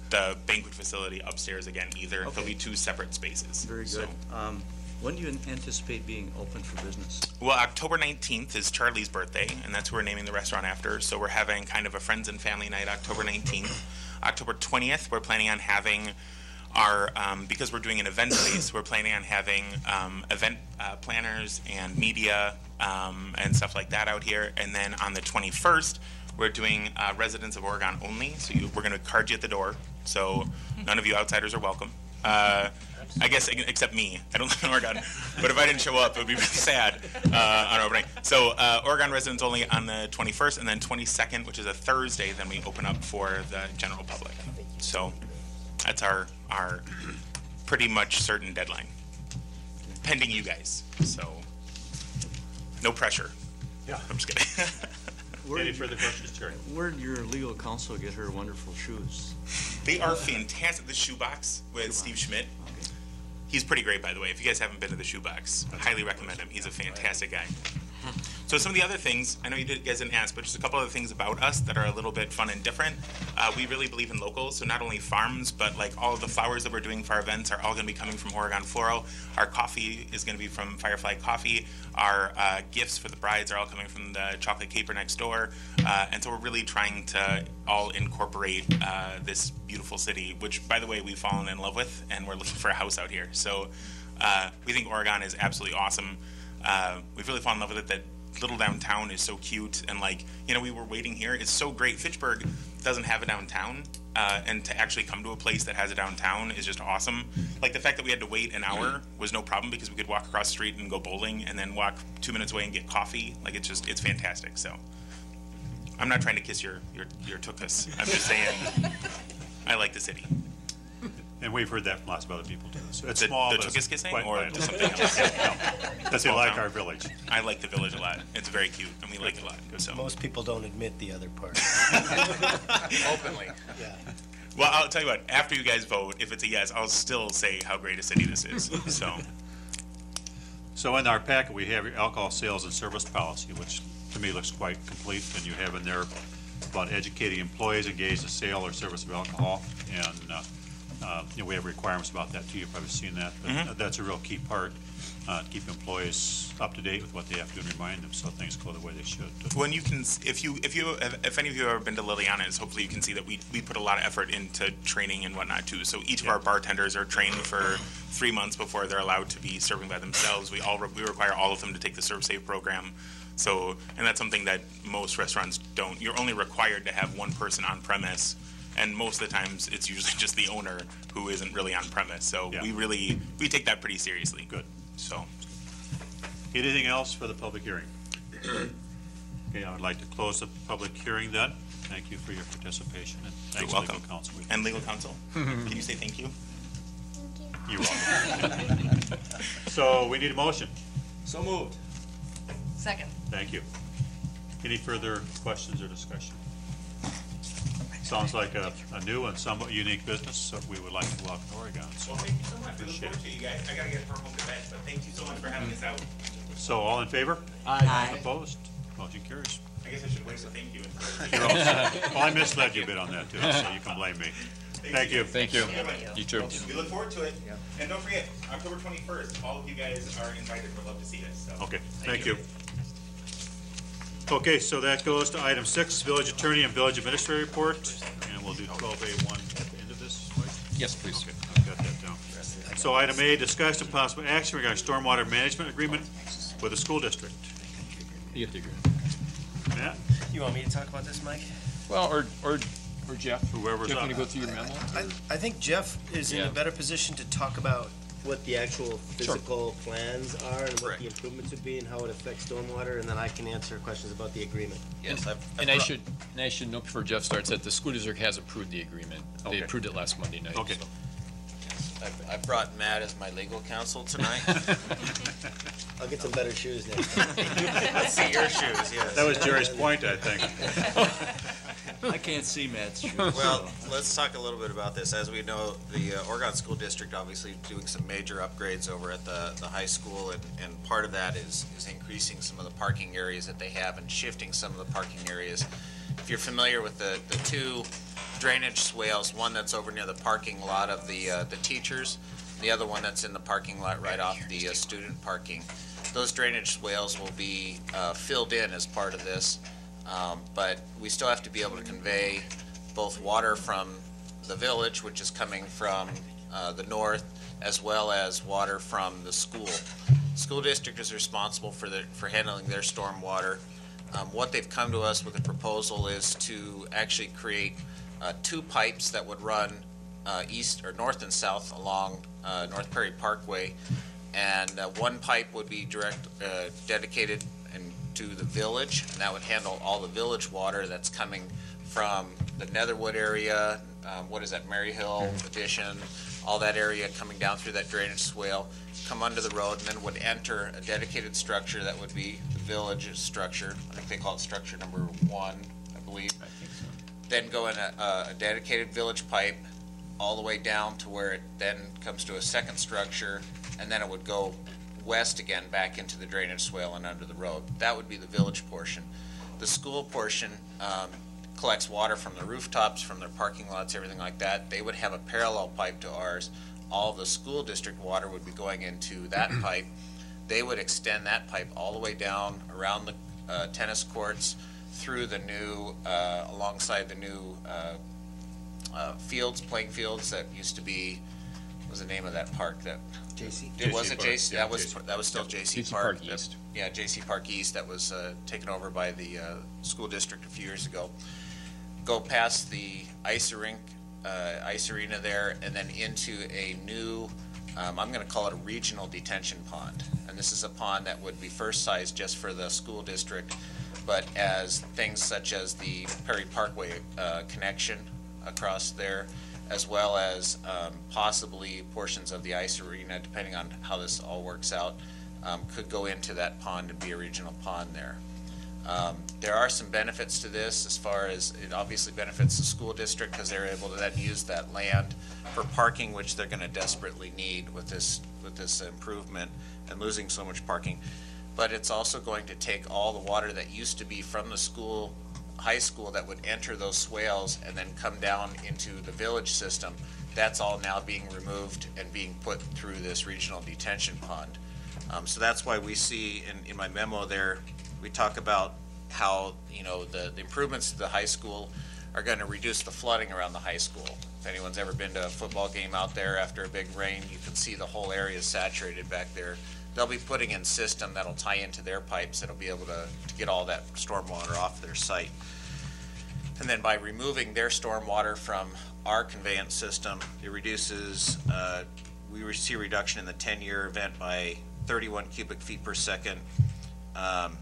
banquet facility upstairs again either. Okay. There'll be 2 separate spaces. Very good. So, when do you anticipate being open for business? well, October 19th is Charlie's birthday, and that's who we're naming the restaurant after. So we're having kind of a friends and family night October 19th. October 20th, we're planning on having our, because we're doing an event space, we're planning on having event planners and media and stuff like that out here. And then on the 21st, we're doing residents of Oregon only. So we're going to card you at the door. So none of you outsiders are welcome. I guess except me. I don't live in Oregon. But if I didn't show up, it would be really sad on opening. So Oregon residents only on the 21st, and then 22nd, which is a Thursday, then we open up for the general public. So that's our pretty much certain deadline, pending you guys. So no pressure. Yeah. I'm just kidding. Any further questions, Terry? Where did your legal counsel get her wonderful shoes? They are fantastic. The Shoebox with Steve Schmidt. Okay. He's pretty great, by the way. If you guys haven't been to the Shoebox, I highly recommend him. He's a fantastic guy. So some of the other things, I know you guys didn't ask, but just a couple other things about us that are a little bit fun and different. We really believe in locals, so not only farms, but like all of the flowers that we're doing for our events are all going to be coming from Oregon Floral. Our coffee is going to be from Firefly Coffee. Our gifts for the brides are all coming from the chocolate caper next door. And so we're really trying to all incorporate this beautiful city, which, by the way, we've fallen in love with, and we're looking for a house out here. So we think Oregon is absolutely awesome. We've really fallen in love with it. That little downtown is so cute, and like, you know, we were waiting here. It's so great. Fitchburg doesn't have a downtown, and to actually come to a place that has a downtown is just awesome. Like the fact that we had to wait an hour was no problem because we could walk across the street and go bowling, and then walk 2 minutes away and get coffee. Like it's fantastic. So I'm not trying to kiss your tuchus. I'm just saying I like the city. And we've heard that from lots of other people too. So it's The small, but tuchus it's kissing quite or wide. something else? That they Small like town. our village. I like the village a lot. It's very cute, and we like it a lot. So. Most people don't admit the other part. Openly. Yeah. Well, I'll tell you what. After you guys vote, if it's a yes, I'll still say how great a city this is. So in our packet, we have your alcohol sales and service policy, which to me looks quite complete. And you have in there about educating employees engaged in sale or service of alcohol. And, you know, we have requirements about that too. You've probably seen that. But that's a real key part, to keep employees up to date with what they have to do and remind them so things go the way they should. When you can, if any of you have ever been to Liliana's, hopefully you can see that we put a lot of effort into training and whatnot too. So each of our bartenders are trained for 3 months before they're allowed to be serving by themselves. We require all of them to take the Serve Safe program. So, and that's something that most restaurants don't. You're only required to have one person on premise. And most of the times, it's usually just the owner who isn't really on premise. So we take that pretty seriously. Good. So, anything else for the public hearing? Okay, I would like to close the public hearing then. Thank you for your participation, and thanks, You're welcome. Legal Counsel. And Legal Counsel, can you say thank you? You're welcome. So we need a motion. So moved. Second. Thank you. Any further questions or discussion? Sounds like a new and somewhat unique business, so we would like to welcome Oregon. So Well, thank you so much. We look forward to you guys. I gotta get her home to bed, but thank you so much for having us out. So all in favor? Aye. Opposed? Motion carries. I guess I should wait to thank you. Well, I misled you a bit on that too, so you can blame me. Thank you. Thank you. You too. We look forward to it. And don't forget, October 21st, all of you guys are invited. We'd love to see us. So. Okay, thank you. Okay, so that goes to item 6, village attorney and village administrator report, and we'll do 12A1 at the end of this, right? Yes, please. Okay, I've got that down. So item A, discussion and possible action regarding stormwater management agreement with the school district. You get the agreement. Matt? You want me to talk about this, Mike? Well, or Jeff. Whoever's Jeff, up. want to go through your memo? I think Jeff is in Yeah. a better position to talk about what the actual physical plans are and what the improvements would be and how it affects stormwater, and then I can answer questions about the agreement. Yes, And I should note before Jeff starts that the school district has approved the agreement. They Okay. approved it last Monday night. Okay. so. I brought Matt as my legal counsel tonight. I'll get some better shoes next time. Let's see your shoes, yes. That was Jerry's point, I think. I can't see Matt's shoes. Well, let's talk a little bit about this. As we know, the Oregon School District obviously doing some major upgrades over at the high school, and part of that is increasing some of the parking areas that they have and shifting some of the parking areas. If you're familiar with the two drainage swales, one that's over near the parking lot of the teachers, the other one that's in the parking lot right off the student parking. Those drainage swales will be filled in as part of this, but we still have to be able to convey both water from the village, which is coming from the north, as well as water from the school. School district is responsible for handling their storm water. What they've come to us with a proposal is to actually create 2 pipes that would run east or north and south along North Prairie Parkway, and one pipe would be dedicated to the village, and that would handle all the village water that's coming from the Netherwood area, Mary Hill Addition, all that area coming down through that drainage swale, come under the road, and then would enter a dedicated structure that would be the village structure. I think they call it structure number 1, I believe. I think so. Then go in a dedicated village pipe all the way down to where it then comes to a second structure, and then it would go west again back into the drainage swale and under the road. That would be the village portion. The school portion collects water from the rooftops, from their parking lots, everything like that. They would have a parallel pipe to ours. All of the school district water would be going into that pipe. They would extend that pipe all the way down around the tennis courts, through the new, alongside the new fields, playing fields that used to be, what was the name of that park that? JC? It wasn't Park. JC, Yeah, that was still JC JC Park. Park East. Yeah, JC Park East, that was taken over by the school district a few years ago. Go past the ice arena there, and then into a new, I'm gonna call it a regional detention pond. And this is a pond that would be first sized just for the school district, but as things such as the Perry Parkway connection across there, as well as possibly portions of the ice arena, depending on how this all works out, could go into that pond and be a regional pond there. There are some benefits to this, as far as it obviously benefits the school district because they're able to then use that land for parking, which they're going to desperately need with this improvement and losing so much parking. But it's also going to take all the water that used to be from the high school that would enter those swales and then come down into the village system. That's all now being removed and being put through this regional detention pond. So that's why we see in my memo there, we talk about how, the improvements to the high school are going to reduce the flooding around the high school. If anyone's ever been to a football game out there after a big rain, you can see the whole area is saturated back there. They'll be putting in system that'll tie into their pipes that'll be able to get all that stormwater off their site. And then by removing their stormwater from our conveyance system, it reduces, we see a reduction in the 10-year event by 31 cubic feet per second. And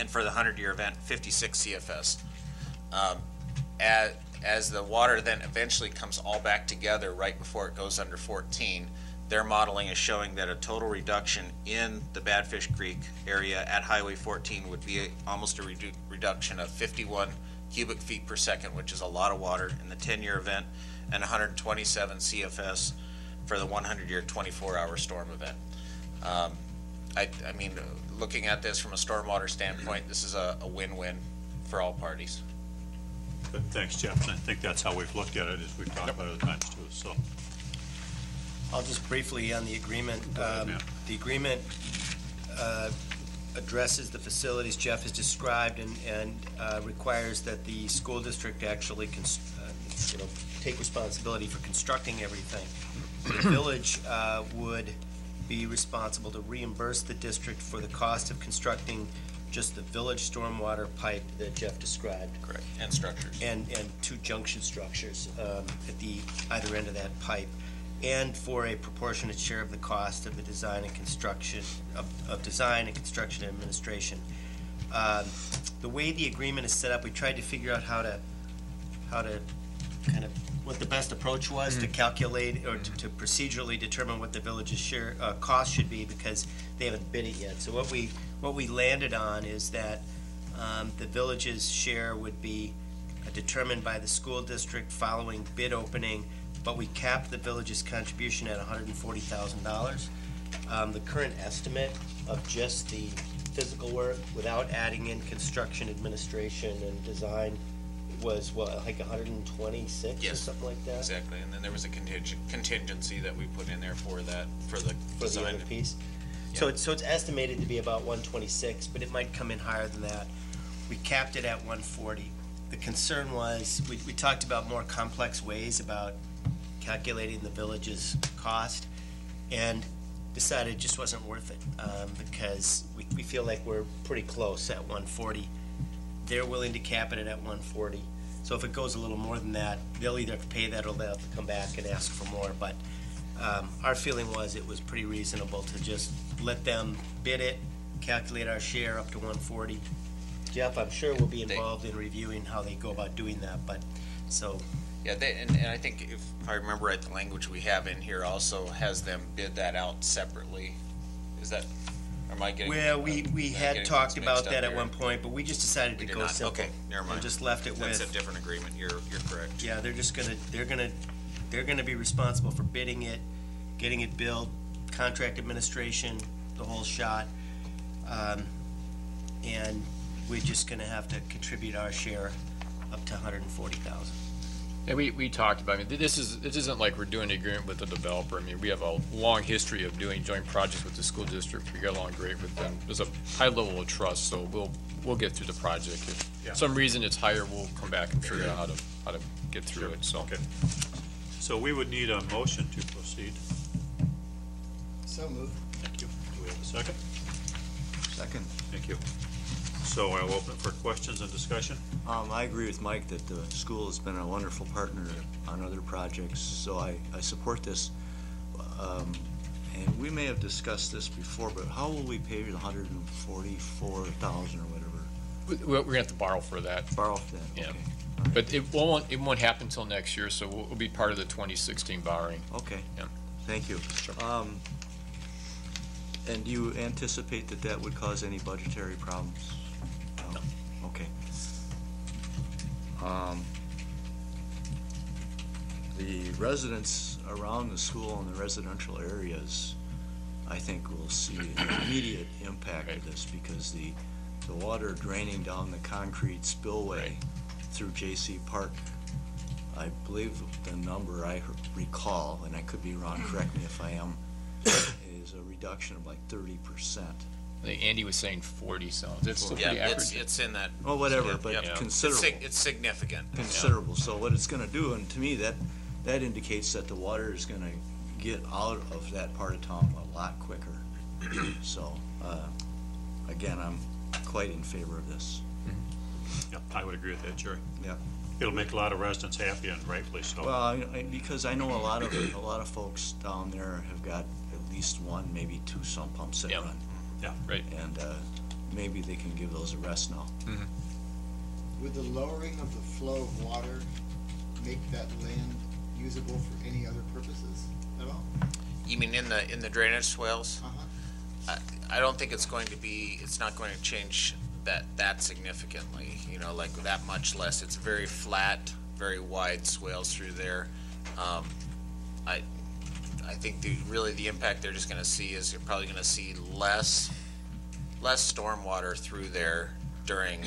for the 100-year event, 56 CFS. As the water then eventually comes all back together right before it goes under 14, their modeling is showing that a total reduction in the Badfish Creek area at Highway 14 would be almost a reduction of 51 cubic feet per second, which is a lot of water in the 10-year event, and 127 CFS for the 100-year 24-hour storm event. I mean, looking at this from a stormwater standpoint, this is a win-win for all parties. Good, thanks, Jeff. And I think that's how we've looked at it, as we've talked about other times too, so. I'll just briefly on the agreement. The agreement addresses the facilities Jeff has described and requires that the school district actually take responsibility for constructing everything. The village would be responsible to reimburse the district for the cost of constructing just the village stormwater pipe that Jeff described. Correct. And structures. And two junction structures at the either end of that pipe, and for a proportionate share of the cost of the design and construction of design and construction administration. The way the agreement is set up, we tried to figure out how to kind of what the best approach was to calculate or to procedurally determine what the village's share cost should be, because they haven't bid it yet. So what we landed on is that the village's share would be determined by the school district following bid opening, but we capped the village's contribution at $140,000. The current estimate of just the physical work without adding in construction administration and design was what, like 126 or something like that? Exactly, and then there was a contingency that we put in there for that, for the The other piece. So it's estimated to be about 126, but it might come in higher than that. We capped it at 140. The concern was, we talked about more complex ways about calculating the village's cost, and decided it just wasn't worth it, because we feel like we're pretty close at 140. They're willing to cap it at 140. So if it goes a little more than that, they'll either have to pay that or they'll have to come back and ask for more. But our feeling was it was pretty reasonable to just let them bid it, calculate our share up to 140. Jeff, I'm sure will be involved in reviewing how they go about doing that, but so. Yeah, and I think if I remember right, the language we have in here also has them bid that out separately. Is that, or am I getting? Well, we had talked about that at one point, but we just decided to go simple. Okay, never mind. And just left it with. That's a different agreement. You're correct. Yeah, they're gonna be responsible for bidding it, getting it built, contract administration, the whole shot. And we're just gonna have to contribute our share up to $140,000. Yeah, we talked about, I mean, this isn't like we're doing an agreement with the developer. I mean, we have a long history of doing joint projects with the school district. We get along great with them. There's a high level of trust, so we'll get through the project. If Yeah. some reason it's higher, we'll come back and figure out how to get through it, so. Okay. So we would need a motion to proceed. So moved. Thank you. Do we have a second? Second. Thank you. So I'll open it for questions and discussion. I agree with Mike that the school has been a wonderful partner on other projects, so I support this. And we may have discussed this before, but how will we pay the $144,000 or whatever? We're gonna have to borrow for that. Borrow for that, Yeah. okay. But it won't happen until next year, so we'll be part of the 2016 borrowing. Okay. Yeah. Thank you. And do you anticipate that that would cause any budgetary problems? No. Okay. The residents around the school and the residential areas, I think, will see an immediate impact of this because the water draining down the concrete spillway through J.C. Park, I believe the number I recall, and I could be wrong, correct me if I am, is a reduction of like 30%. I think Andy was saying 40, so that's still pretty Yeah, accurate. it's in that. Well, whatever, Yeah, but yeah. considerable. It's significant. Considerable. So what it's gonna do, and to me, that indicates that the water is gonna get out of that part of town a lot quicker. So, again, I'm quite in favor of this. Yeah, I would agree with that, Jerry. Yeah. It'll make a lot of residents happy and rightfully so. Well, because I know a lot of folks down there have got at least one, maybe two sump pumps that run. Yeah. Right. And, maybe they can give those a rest now. Would the lowering of the flow of water make that land usable for any other purposes at all? You mean in the drainage swales? Uh-huh. I don't think it's going to be, it's not going to change that significantly, you know, like that much less. It's very flat, very wide swales through there. I think really the impact they're just gonna see is you're probably gonna see less stormwater through there during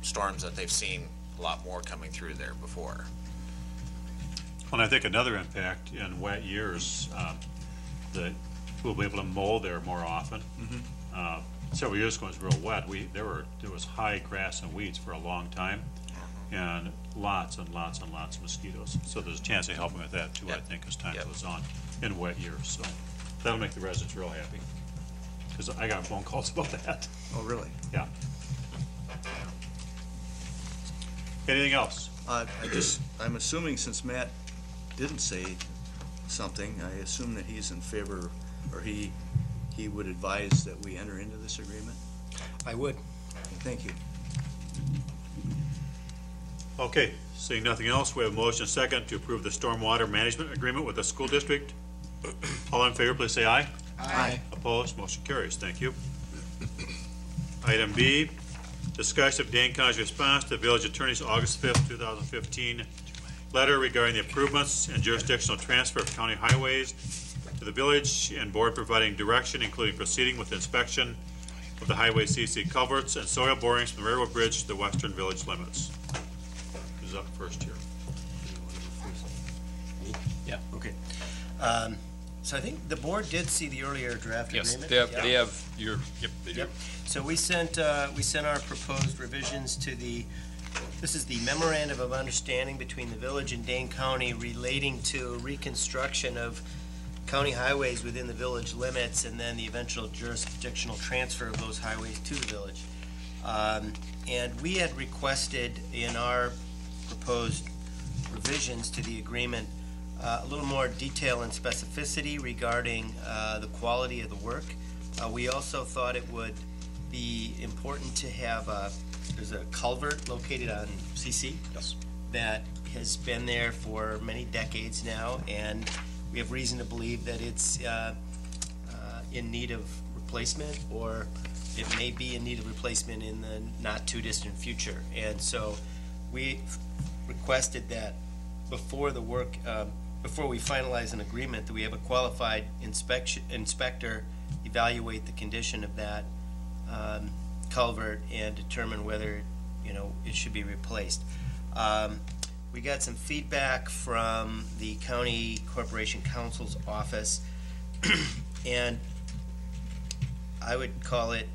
storms that they've seen a lot more coming through there before. And I think another impact in wet years, that we'll be able to mow there more often. Several years ago, it was real wet. There was high grass and weeds for a long time, and lots and lots and lots of mosquitoes. So there's a chance of helping with that too, I think, as time goes on in wet years. So that'll make the residents real happy, because I got phone calls about that. Oh, really? Yeah. Anything else? I'm assuming since Matt didn't say something, I assume that he's in favor, or he would advise that we enter into this agreement? I would. Thank you. Okay, seeing nothing else, we have a motion second to approve the stormwater management agreement with the school district. All in favor, please say aye. Aye. Opposed, motion carries. Thank you. Item B, discussion of Dane County's response to the village attorney's August 5th, 2015 letter regarding the improvements and jurisdictional transfer of county highways to the village, and board providing direction, including proceeding with inspection of the highway CC culverts and soil borings from the railroad bridge to the western village limits. Who's up first here? Yeah. Okay. So I think the board did see the earlier draft Yes, agreement. they have your, yep, they do. Yep. So we sent our proposed revisions to this is the memorandum of understanding between the village and Dane County relating to reconstruction of county highways within the village limits, and then the eventual jurisdictional transfer of those highways to the village. And we had requested in our proposed revisions to the agreement a little more detail and specificity regarding the quality of the work. We also thought it would be important to have there's a culvert located on CC. Yes. That has been there for many decades now, and we have reason to believe that it's in need of replacement, or it may be in need of replacement in the not too distant future. And so we requested that before the work before we finalize an agreement, that we have a qualified inspector evaluate the condition of that culvert and determine whether, it should be replaced. We got some feedback from the County Corporation Counsel's office, and I would call it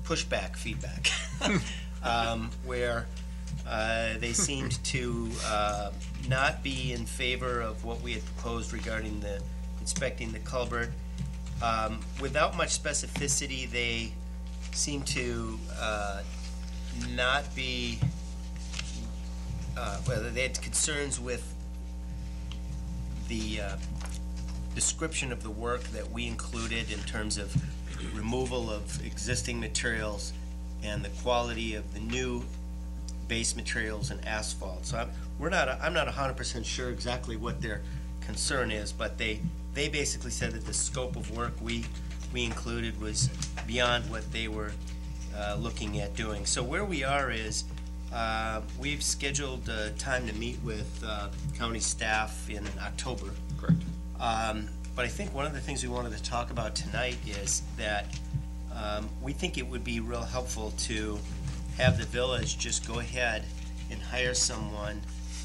pushback feedback, where they seemed to not be in favor of what we had proposed regarding the inspecting the culvert. Without much specificity, they seem to not be, whether they had concerns with the description of the work that we included in terms of removal of existing materials and the quality of the new base materials and asphalt. So I'm not 100% sure exactly what their concern is, but they basically said that the scope of work we included was beyond what they were looking at doing. So where we are is we've scheduled time to meet with county staff in October. Correct. But I think one of the things we wanted to talk about tonight is that we think it would be real helpful to have the village just go ahead and hire someone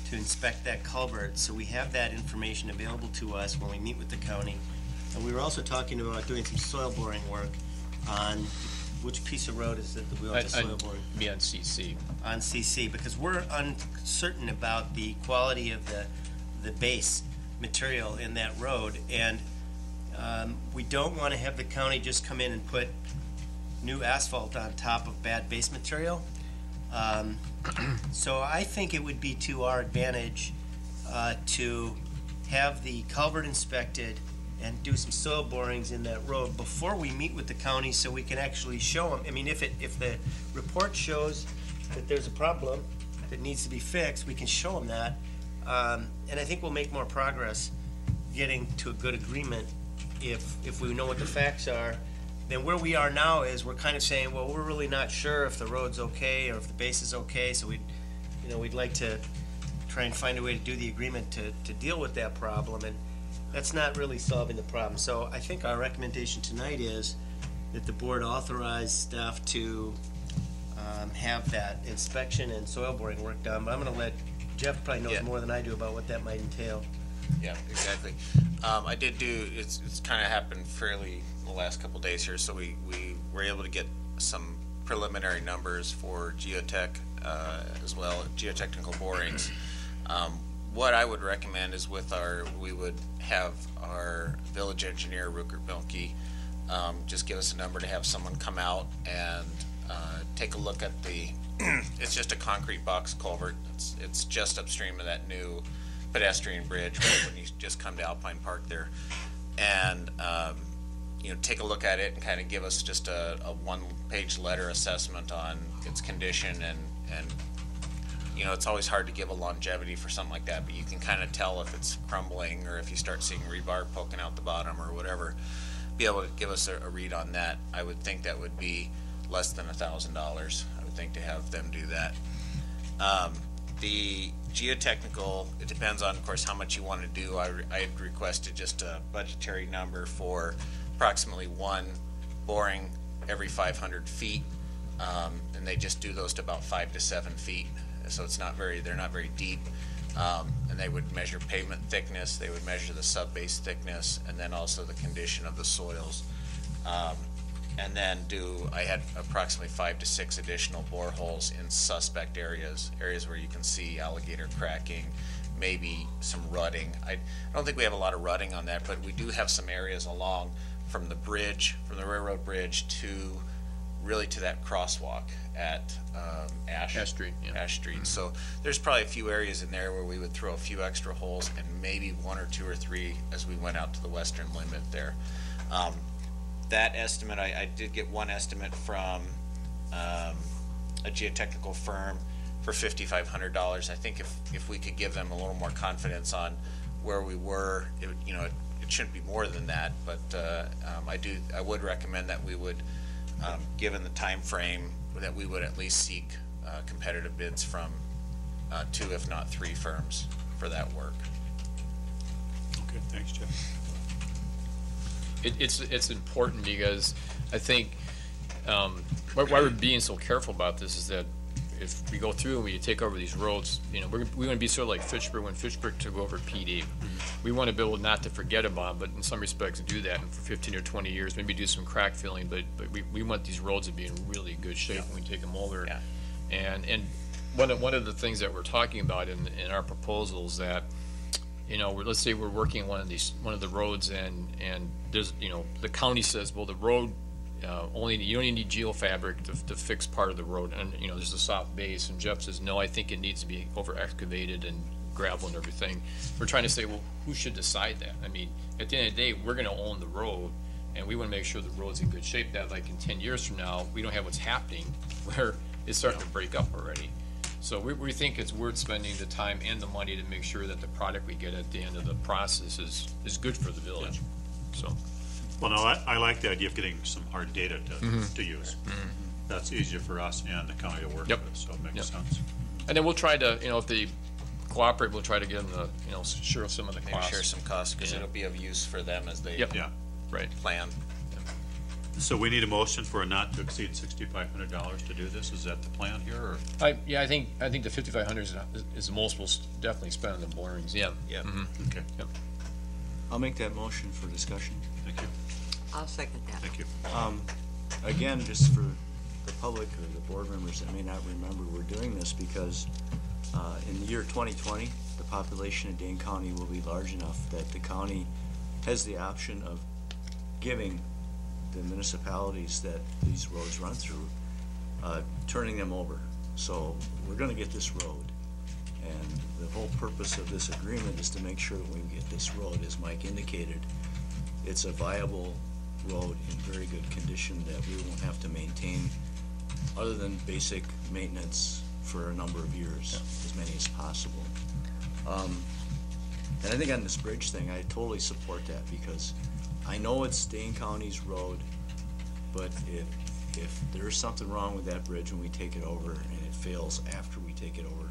to inspect that culvert, so we have that information available to us when we meet with the county. And we were also talking about doing some soil boring work on, which piece of road is it that we want the soil boring? Be on CC. On CC, because we're uncertain about the quality of the base material in that road, and we don't want to have the county just come in and put new asphalt on top of bad base material. So I think it would be to our advantage to have the culvert inspected and do some soil borings in that road before we meet with the county, so we can actually show them. I mean, if the report shows that there's a problem that needs to be fixed, we can show them that. And I think we'll make more progress getting to a good agreement if we know what the facts are. Then where we are now is we're kind of saying, well, we're really not sure if the road's okay or if the base is okay, so we'd like to try and find a way to do the agreement to deal with that problem, and that's not really solving the problem. So I think our recommendation tonight is that the board authorize staff to have that inspection and soil boring work done, but I'm going to let Jeff probably knows more than I do about what that might entail. Yeah, exactly. I did do, it's kind of happened fairly the last couple days here, so we were able to get some preliminary numbers for geotech as well, geotechnical borings. What I would recommend is we would have our village engineer, Rupert Bilke, just give us a number to have someone come out and take a look at it's just a concrete box culvert. It's just upstream of that new pedestrian bridge right when you just come to Alpine Park there, and take a look at it and kind of give us just a one-page letter assessment on its condition, and it's always hard to give a longevity for something like that, but you can kind of tell if it's crumbling or if you start seeing rebar poking out the bottom or whatever. Be able to give us a read on that. I would think that would be less than $1,000. I would think to have them do that. The geotechnical, it depends on, of course, how much you want to do. I had requested just a budgetary number for approximately one boring every 500 feet, and they just do those to about 5 to 7 feet. So they're not very deep, and they would measure pavement thickness, they would measure the sub-base thickness, and then also the condition of the soils. And then I had approximately 5 to 6 additional boreholes in suspect areas where you can see alligator cracking, maybe some rutting. I don't think we have a lot of rutting on that, but we do have some areas along from the railroad bridge to that crosswalk at Ash Street. Yeah. Ash Street. So there's probably a few areas in there where we would throw a few extra holes, and maybe 1 or 2 or 3 as we went out to the western limit there. That estimate, I did get one estimate from a geotechnical firm for $5,500. I think if we could give them a little more confidence on where we were, it shouldn't be more than that. But I would recommend that we would, given the time frame, that we would at least seek competitive bids from 2, if not 3 firms for that work. Okay, thanks, Jeff. It's important because I think why we're being so careful about this is that if we go through and we take over these roads, we're going to be sort of like Fitchburg when Fitchburg took over PD. We want to be able not to forget about, but in some respects do that, and for 15 or 20 years, maybe do some crack filling, but we want these roads to be in really good shape when we take them over. Yeah. And one of the things that we're talking about in our proposals that, let's say we're working on one of the roads and there's, the county says, well, the road, you only need geofabric to fix part of the road, and there's a soft base, and Jeff says, no, I think it needs to be over excavated and gravel and everything. We're trying to say, well, who should decide that? I mean, at the end of the day, we're going to own the road, and we want to make sure the road's in good shape, that like in 10 years from now, we don't have what's happening where it's starting to break up already. So we think it's worth spending the time and the money to make sure that the product we get at the end of the process is good for the village. So. Well, no, I like the idea of getting some hard data to use. That's easier for us and the county to work with, so it makes sense. And then we'll try to, if they cooperate, we'll try to get them to, share some of the Maybe costs. share some costs, because it'll be of use for them as they plan. So we need a motion for a not to exceed $6,500 to do this. Is that the plan here, or? I think the $5,500 is the most we'll definitely spend on the borings. Yeah. Yeah. Okay. Yep. I'll make that motion for discussion. Thank you. I'll second that. Thank you. Again, just for the public or the board members that may not remember, we're doing this because in the year 2020, the population of Dane County will be large enough that the county has the option of giving the municipalities that these roads run through, turning them over. So we're going to get this road. And the whole purpose of this agreement is to make sure that when we get this road, as Mike indicated, it's a viable road in very good condition that we won't have to maintain other than basic maintenance for a number of years, as many as possible. And I think on this bridge thing, I totally support that because I know it's Dane County's road, but if there's something wrong with that bridge when we take it over and it fails after we take it over.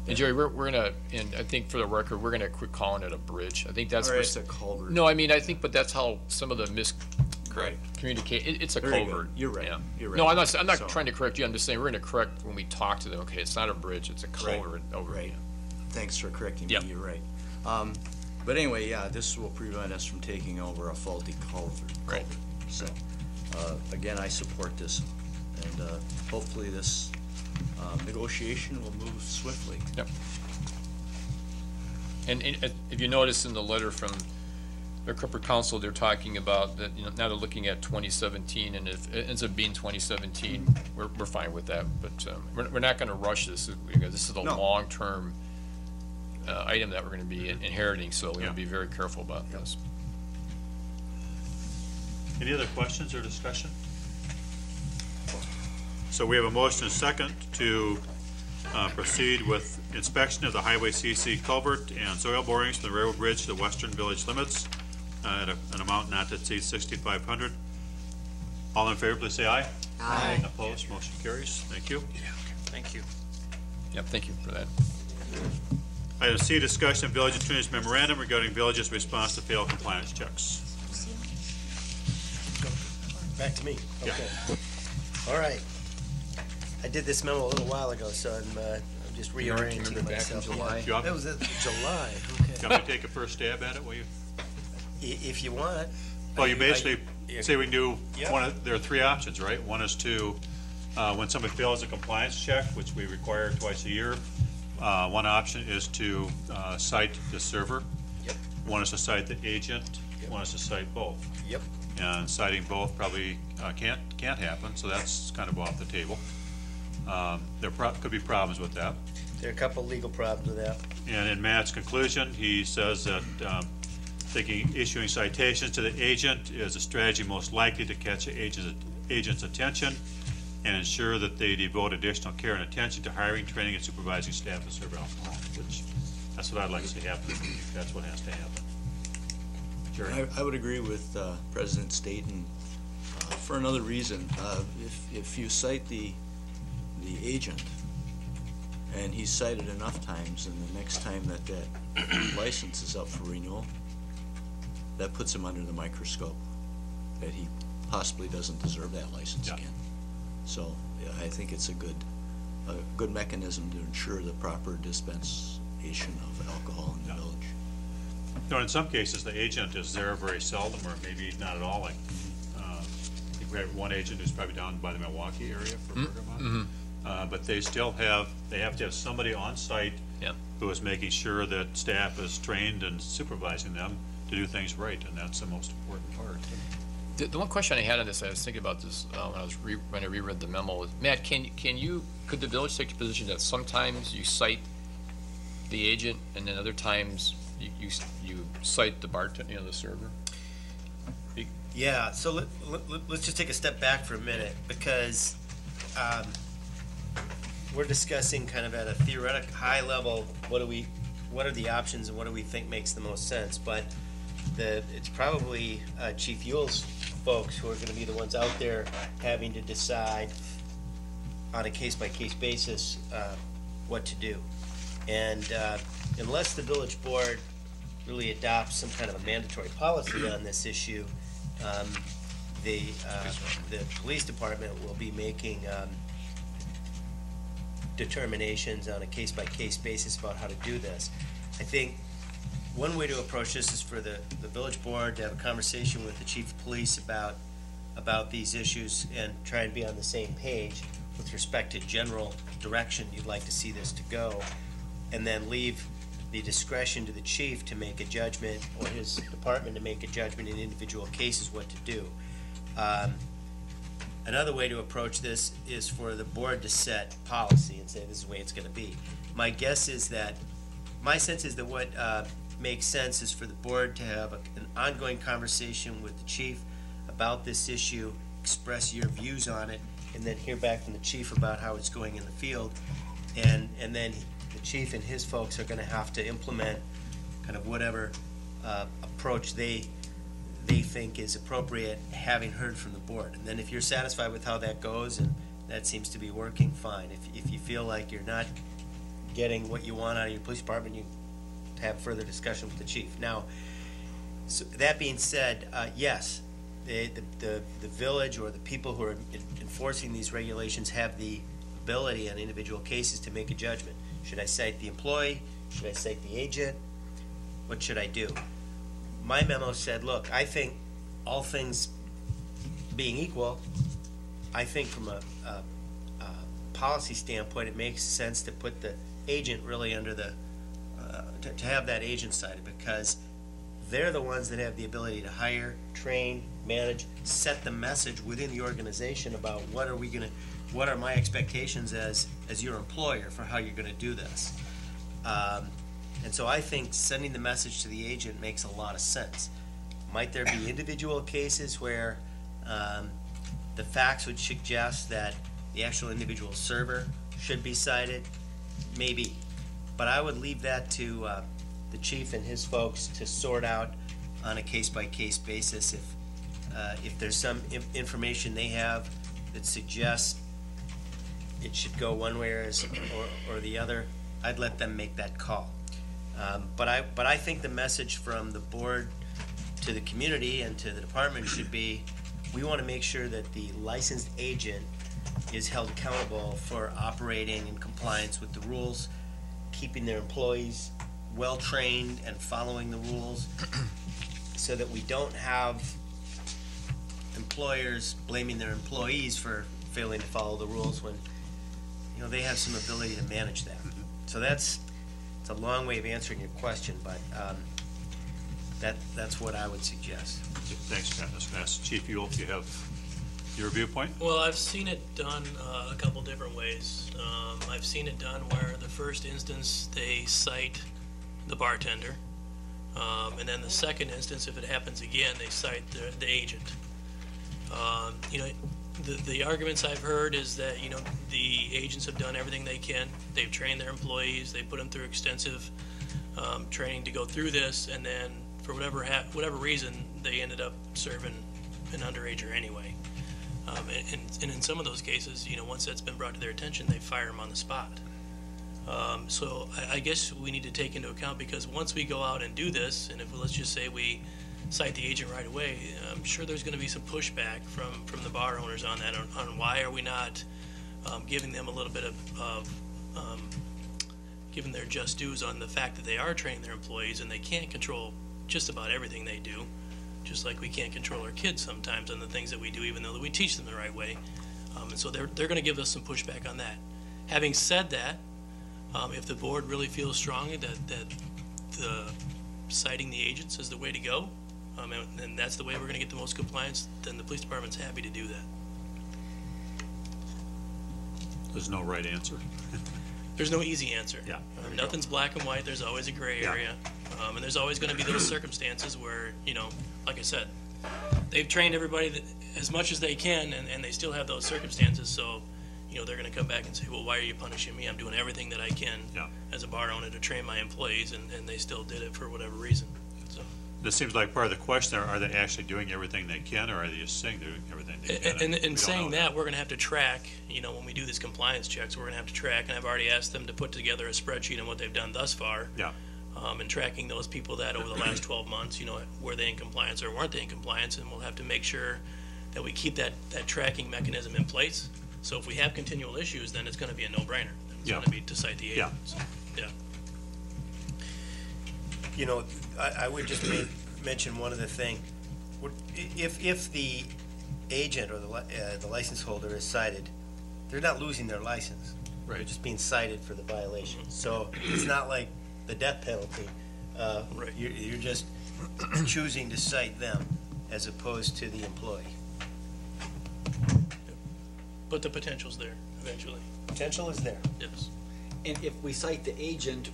And Jerry, we're gonna, and I think for the record, we're gonna quit calling it a bridge. I think that's Or it's a culvert. No, I mean, I think, but that's how some of the communicate. It's a Very culvert. good. You're right. Yeah. You're right. No, I'm not So- trying to correct you. I'm just saying we're gonna correct when we talk to them. Okay, it's not a bridge. It's a culvert. Over. Right. Thanks for correcting me. Yep. You're right. But anyway, yeah, this will prevent us from taking over a faulty culvert. Right. So, again, I support this, and hopefully this negotiation will move swiftly. Yep. And if you notice in the letter from the corporate council, they're talking about that, now they're looking at 2017, and if it ends up being 2017, we're fine with that. But we're not gonna rush this, because this is a long-term item that we're gonna be inheriting, so we're gonna be very careful about this. Any other questions or discussion? So we have a motion and a second to proceed with inspection of the Highway CC culvert and soil borings from the railroad bridge to the western village limits at an amount not to exceed $6,500. All in favor, please say aye. Aye. Opposed, motion carries. Thank you. Thank you. Yep, thank you for that. Item C, discussion of village attorney's memorandum regarding village's response to failed compliance checks. Back to me. Okay. All right. I did this memo a little while ago, so I'm just reorienting Remember back in myself. July? You want- That was July. You want me to take a first stab at it, will you? If you want. Well, you basically say we do Yeah. there are three options, right? One is to, when somebody fails a compliance check, which we require twice a year, one option is to cite the server. Yep. One is to cite the agent. One is to cite both. Yep. And citing both probably can't happen, so that's kind of off the table. There could be problems with that. There are a couple legal problems with that. And in Matt's conclusion, he says that issuing citations to the agent is a strategy most likely to catch the agent's attention and ensure that they devote additional care and attention to hiring, training, and supervising staff to serve alcohol, which that's what I'd like to see happen. I think that's what has to happen. Jerry? I would agree with President Staten for another reason. If you cite the agent, and he's cited enough times, and the next time that license is up for renewal, that puts him under the microscope, that he possibly doesn't deserve that license again. So yeah, I think it's a good mechanism to ensure the proper dispensation of alcohol in the village. You know, in some cases, the agent is there very seldom, or maybe not at all. Like, I think we have one agent who's probably down by the Milwaukee area for Bergamot. But they still have to have somebody on site who is making sure that staff is trained and supervising them to do things right, and that's the most important part. The one question I had on this, I was thinking about this when I reread the memo. Matt, could the village take the position that sometimes you cite the agent and then other times you cite the bartender, the server? Yeah, so let's just take a step back for a minute, because we're discussing kind of at a theoretical high level, what are the options and what do we think makes the most sense, but it's probably Chief Yule's folks who are going to be the ones out there having to decide on a case-by-case basis what to do. And unless the village board really adopts some kind of a mandatory policy on this issue, the police department will be making determinations on a case-by-case basis about how to do this. I think one way to approach this is for the village board to have a conversation with the chief of police about these issues and try and be on the same page with respect to general direction you'd like to see this to go, and then leave the discretion to the chief to make a judgment, or his department to make a judgment in individual cases what to do. Another way to approach this is for the board to set policy and say this is the way it's going to be. My sense is that what makes sense is for the board to have an ongoing conversation with the chief about this issue, express your views on it, and then hear back from the chief about how it's going in the field. And then the chief and his folks are going to have to implement kind of whatever approach they think is appropriate, having heard from the board. And then if you're satisfied with how that goes and that seems to be working, fine. If you feel like you're not getting what you want out of your police department, you have further discussion with the chief. Now, so that being said, yes, the village or the people who are enforcing these regulations have the ability on individual cases to make a judgment. Should I cite the employee? Should I cite the agent? What should I do? My memo said, look, I think all things being equal, I think from a policy standpoint, it makes sense to put the agent really under the, to have that agent cited, because they're the ones that have the ability to hire, train, manage, set the message within the organization about what are my expectations as your employer for how you're gonna do this. And so I think sending the message to the agent makes a lot of sense. Might there be individual cases where the facts would suggest that the actual individual server should be cited? Maybe. But I would leave that to the chief and his folks to sort out on a case-by-case basis. If there's some information they have that suggests it should go one way or the other, I'd let them make that call. But I think the message from the board to the community and to the department should be, we want to make sure that the licensed agent is held accountable for operating in compliance with the rules, keeping their employees well-trained and following the rules, so that we don't have employers blaming their employees for failing to follow the rules when, they have some ability to manage that. So it's a long way of answering your question, but that's what I would suggest. Thanks, Pat. Chief Yule, do you have your viewpoint? Well, I've seen it done a couple different ways. I've seen it done where the first instance they cite the bartender, and then the second instance, if it happens again, they cite the agent. The arguments I've heard is that the agents have done everything they can. They've trained their employees. They put them through extensive training to go through this, and then for whatever reason, they ended up serving an underager anyway. And in some of those cases, once that's been brought to their attention, they fire them on the spot. So I guess we need to take into account, because once we go out and do this, and if let's just say we cite the agent right away, I'm sure there's going to be some pushback from the bar owners on that, on why are we not giving them a little bit of giving their just dues on the fact that they are training their employees and they can't control just about everything they do, just like we can't control our kids sometimes on the things that we do, even though that we teach them the right way. And so they're going to give us some pushback on that. Having said that, if the board really feels strongly that the citing the agents is the way to go, and that's the way we're going to get the most compliance, then the police department's happy to do that. There's no right answer. There's no easy answer. Yeah. Nothing's black and white. There's always a gray area. And there's always going to be those circumstances where, like I said, they've trained everybody as much as they can, and they still have those circumstances. So, they're going to come back and say, well, why are you punishing me? I'm doing everything that I can as a bar owner to train my employees, and they still did it for whatever reason. So This seems like part of the question, are they actually doing everything they can, or are they just saying they're doing everything they can? And saying that, we're going to have to track, when we do these compliance checks, we're going to have to track, and I've already asked them to put together a spreadsheet on what they've done thus far. Yeah. And tracking those people that over the last 12 months, were they in compliance or weren't they in compliance, and we'll have to make sure that we keep that tracking mechanism in place. So if we have continual issues, then it's going to be a no-brainer. It's going to be to cite the agents. Yeah. I would just mention one other thing. If the agent or the license holder is cited, they're not losing their license. Right. They're just being cited for the violation. So it's not like the death penalty. Right. You're just choosing to cite them as opposed to the employee. But the potential's there eventually. Potential is there. Yes. And if we cite the agent,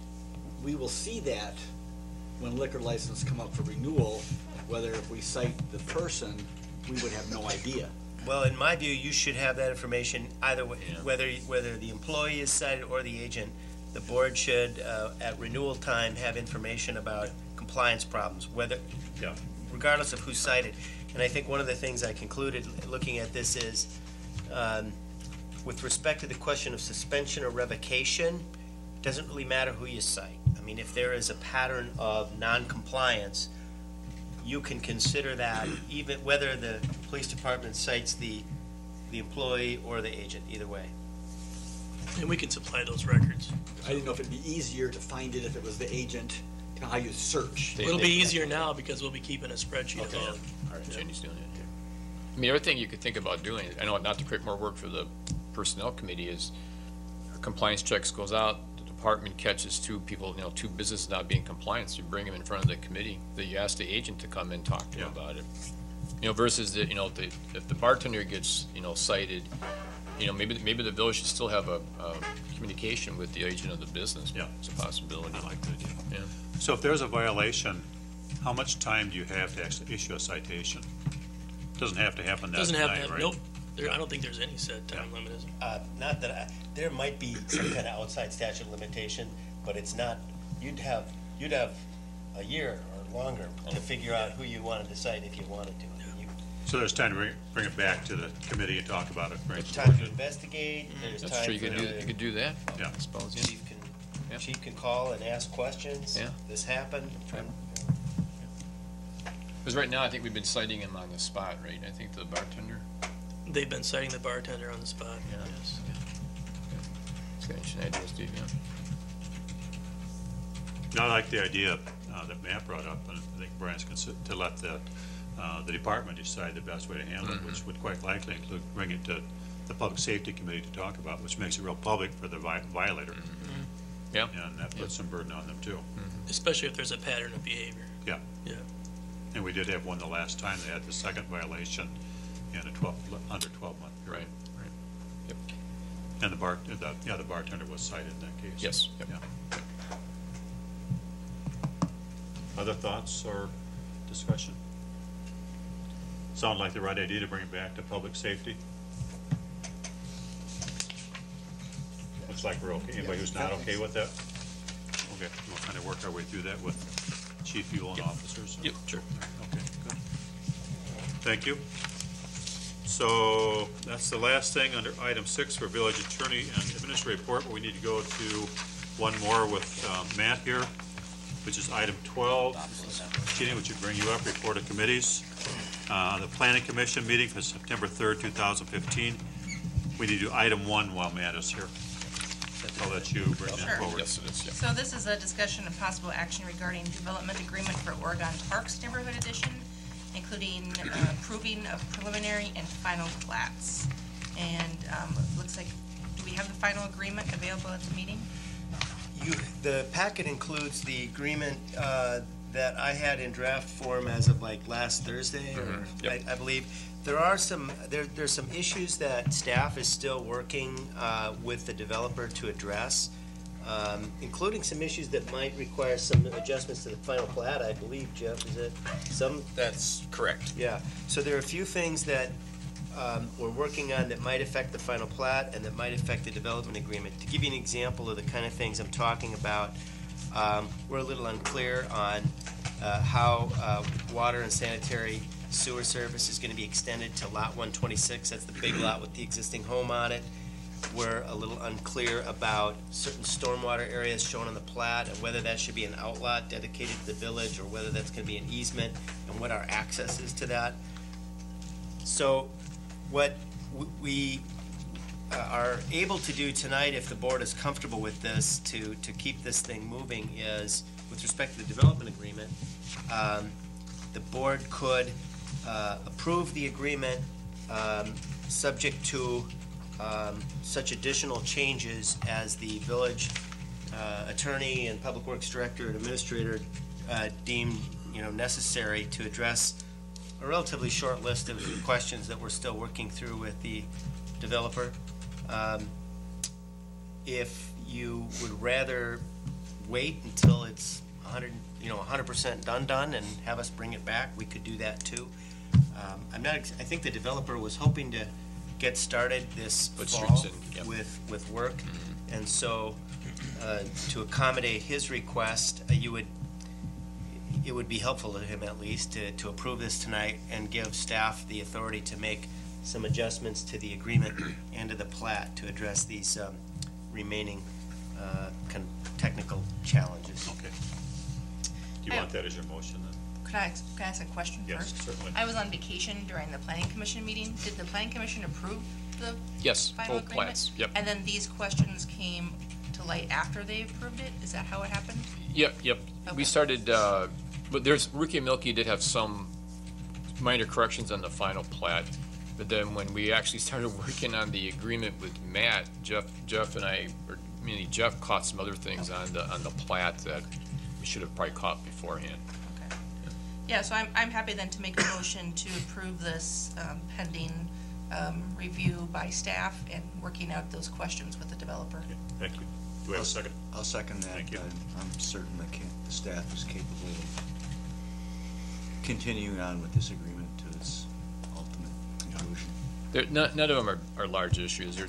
we will see that when liquor license come up for renewal, whether if we cite the person, we would have no idea. Well, in my view, you should have that information either way, whether the employee is cited or the agent. The board should, at renewal time, have information about compliance problems, regardless of who's cited. And I think one of the things I concluded looking at this is, with respect to the question of suspension or revocation, it doesn't really matter who you cite. I mean, if there is a pattern of non-compliance, you can consider that even whether the police department cites the employee or the agent, either way. And we can supply those records. I didn't know if it'd be easier to find it if it was the agent, how you search. It'll be easier now because we'll be keeping a spreadsheet of all. All right, Jenny's doing it here. I mean, everything you could think about doing, I know not to create more work for the personnel committee, is compliance checks goes out, the department catches two people, two businesses not being compliant, so you bring them in front of the committee, that you ask the agent to come and talk to them about it. Versus the, if the bartender gets, cited, maybe the village should still have a communication with the agent of the business. Yeah. It's a possibility. I like that idea. Yeah. So if there's a violation, how much time do you have to actually issue a citation? Doesn't have to happen that night, right? Nope. I don't think there's any set time limit, is there? Not that there might be some kind of outside statute of limitation, but it's not. You'd have a year or longer to figure out who you wanted to cite if you wanted to. So there's time to bring it back to the committee and talk about it, right? There's time to investigate. There's That's time true. for You could do that. Yeah. I suppose. Yeah. Chief can call and ask questions. Yeah. This happened. Because right now, I think we've been citing him on the spot, right? I think the bartender. They've been citing the bartender on the spot. Yeah. Yes. It's got interesting ideas, Steve. Yeah. Now, I like the idea that Matt brought up, and I think Brian's to let the department decide the best way to handle it, which would quite likely include bringing it to the Public Safety Committee to talk about, which makes it real public for the violator. Yeah. And that puts some burden on them, too. Especially if there's a pattern of behavior. Yeah. Yeah. And we did have one the last time. They had the second violation in a under 12-month period. Right. Yep. And the bartender was cited in that case. Yes. Yep. Yeah. Other thoughts or discussion? Sound like the right idea to bring it back to public safety? Looks like we're okay. Anybody who's not okay with that? Okay, we'll kind of work our way through that with Chief Fuel and officers. Yep, sure. Okay, good. Thank you. So that's the last thing under item 6 for village attorney and administrative report, but we need to go to one more with Matt here. which is item 12. Jeannie, which would bring you up, report of committees. The Planning Commission meeting for September 3rd, 2015. We need to do item 1 while Matt is here. I'll let you bring that Sure. forward. Yes, it is, yeah. So this is a discussion of possible action regarding development agreement for Oregon Parks Neighborhood Edition, including approving of preliminary and final plats. And it looks like, do we have the final agreement available at the meeting? The packet includes the agreement that I had in draft form as of like last Thursday, or I believe. There are there's some issues that staff is still working with the developer to address, including some issues that might require some adjustments to the final plat, I believe, Jeff, is it? That's correct. Yeah, so there are a few things that we're working on that might affect the final plat and that might affect the development agreement. To give you an example of the kind of things I'm talking about, we're a little unclear on how water and sanitary sewer service is going to be extended to lot 126. That's the big lot with the existing home on it. We're a little unclear about certain stormwater areas shown on the plat and whether that should be an outlot dedicated to the village or whether that's going to be an easement and what our access is to that. So what we are able to do tonight, if the board is comfortable with this, to keep this thing moving is, with respect to the development agreement, the board could approve the agreement subject to such additional changes as the village attorney and public works director and administrator deem necessary to address a relatively short list of questions that we're still working through with the developer. If you would rather wait until it's 100% done and have us bring it back, we could do that too. I think the developer was hoping to get started this fall with work, and so to accommodate his request, it would be helpful to him at least to approve this tonight and give staff the authority to make some adjustments to the agreement and to the plat to address these remaining technical challenges. Okay. Do you want that as your motion then? Could I ask a question first? Yes, certainly. I was on vacation during the Planning Commission meeting. Did the Planning Commission approve the Yes, final both agreement? plats, yep. And then these questions came to light after they approved it? Is that how it happened? Yep. Okay. We started, but Ricky and Milky did have some minor corrections on the final plat. But then when we actually started working on the agreement with Matt, Jeff and I, or mainly Jeff, caught some other things on the plat that we should have probably caught beforehand. Okay. Yeah, so I'm happy then to make a motion to approve this pending review by staff and working out those questions with the developer. Okay, thank you. Do we have a second? I'll second that. Thank you. I'm certain the staff is capable of continuing on with this agreement to its ultimate conclusion. None of them are large issues. They're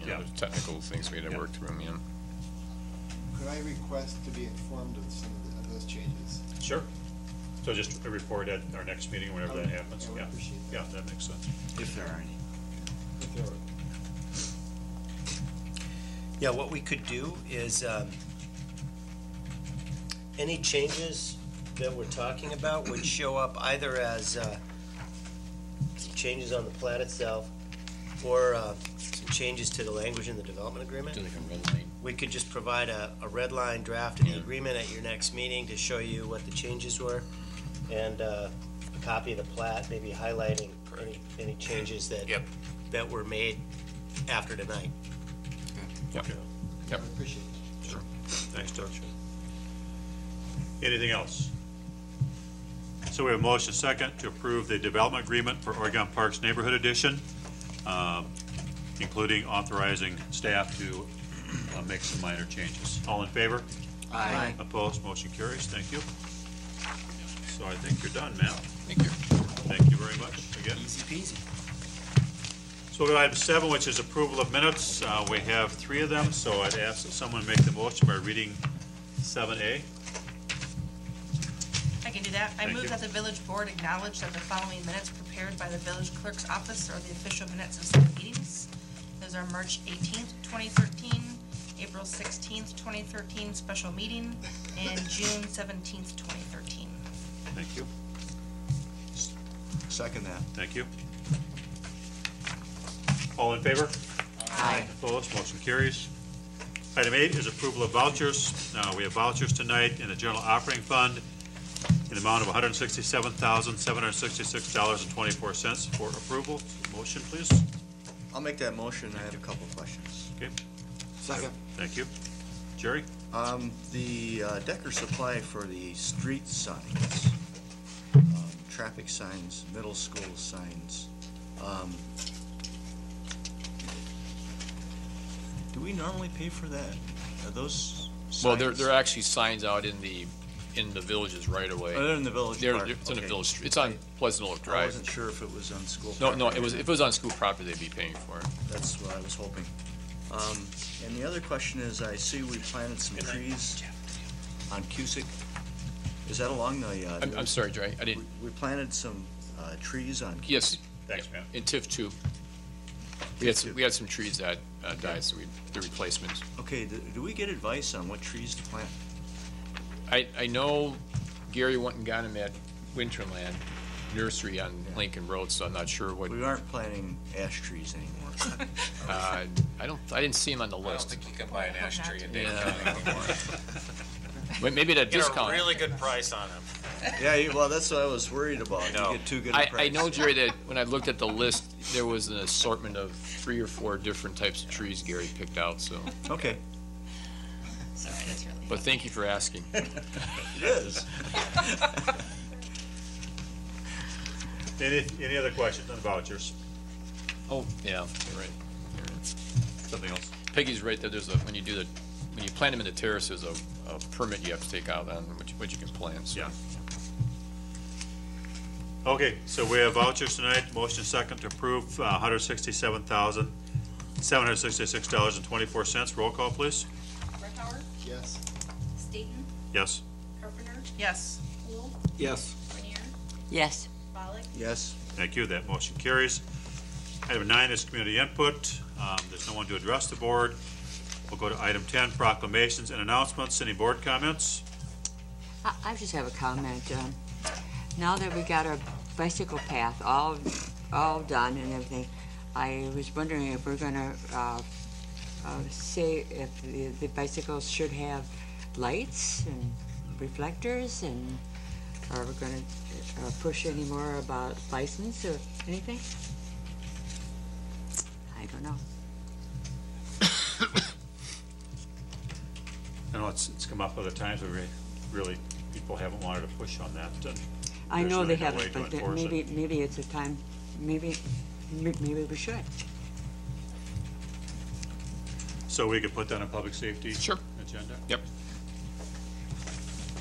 there's technical things we had to work through. Could I request to be informed of some of those changes? Sure. So just a report at our next meeting, whenever that happens. I would appreciate that. Yeah, that makes sense. If there are any. If there are. Yeah, what we could do is any changes that we're talking about would show up either as some changes on the plat itself or some changes to the language in the development agreement. Like a red line. We could just provide a red line draft of the agreement at your next meeting to show you what the changes were, and a copy of the plat, maybe highlighting any changes that were made after tonight. Yep. I appreciate it. Sure. Thanks, Doug. Anything else? So we have a motion second to approve the development agreement for Oregon Parks Neighborhood Edition, including authorizing staff to make some minor changes. All in favor? Aye. Opposed? Motion carries. Thank you. So I think you're done, Matt. Thank you. Thank you very much again. Easy peasy. So we have item 7, which is approval of minutes. We have 3 of them, so I'd ask that someone make the motion by reading 7A. I can do that. I Thank move you. that the village board acknowledge that the following minutes prepared by the village clerk's office are the official minutes of said meetings. Those are March 18th, 2013, April 16th, 2013 special meeting, and June 17th, 2013. Thank you. Second that. Thank you. All in favor? Aye. Opposed? Motion carries. Item 8 is approval of vouchers. We have vouchers tonight in the general operating fund in the amount of $167,766.24 for approval. Motion, please. I'll make that motion. I have a couple questions. Okay. Second. Thank you. Jerry? The Decker supply for the street signs, traffic signs, middle school signs, do we normally pay for that? Are those Well, signs? there are actually signs out in the villages right away. Oh, they're in the village park. It's in the Okay. village street. It's on Pleasant Oak I Drive. wasn't sure if it was on school No, property. if it was on school property, they'd be paying for it. That's what I was hoping. And the other question is, I see we planted some trees on Cusick. Is that along the? I'm sorry, Jerry, I didn't. We planted some trees on. Yes. Thanks, man. In TIF 2. We had some trees that died, so the replacements. Okay, do we get advice on what trees to plant? I know Gary went and got him at Winterland Nursery on Lincoln Road, so I'm not sure what. We aren't planting ash trees anymore. I didn't see him on the list. I don't think you can buy an ash tree in Dane Yeah. County anymore. But maybe at a Get a discount. really good price on them. Yeah, well, that's what I was worried about. No. You get too good a I price. know, Jerry, that when I looked at the list, there was an assortment of 3 or 4 different types of trees Gary picked out, so. Okay. Sorry, that's really. But thank you for asking. It is. Any other questions on vouchers? Oh, yeah, you're right. Something else? Peggy's right that when you plant them in the terrace, there's a permit you have to take out on what you can plant, so. Yeah. Okay, so we have vouchers tonight. Motion second to approve $167,766.24. Roll call, please. Brethauer? Yes. Staton? Yes. Carpenter? Yes. Poole? Yes. Grenier? Yes. Pollock? Yes. Thank you. That motion carries. Item 9 is community input. There's no one to address the board. We'll go to item 10, proclamations and announcements. Any board comments? I just have a comment. Now that we got our bicycle path all done and everything, I was wondering if we're gonna say if the bicycles should have lights and reflectors, and are we gonna push any more about license or anything? I don't know. I know it's come up other times where really people haven't wanted to push on that. I There's know really they no way haven't, to but enforce it. maybe it's a time, maybe we should. So we could put that on public safety Sure. agenda? Yep.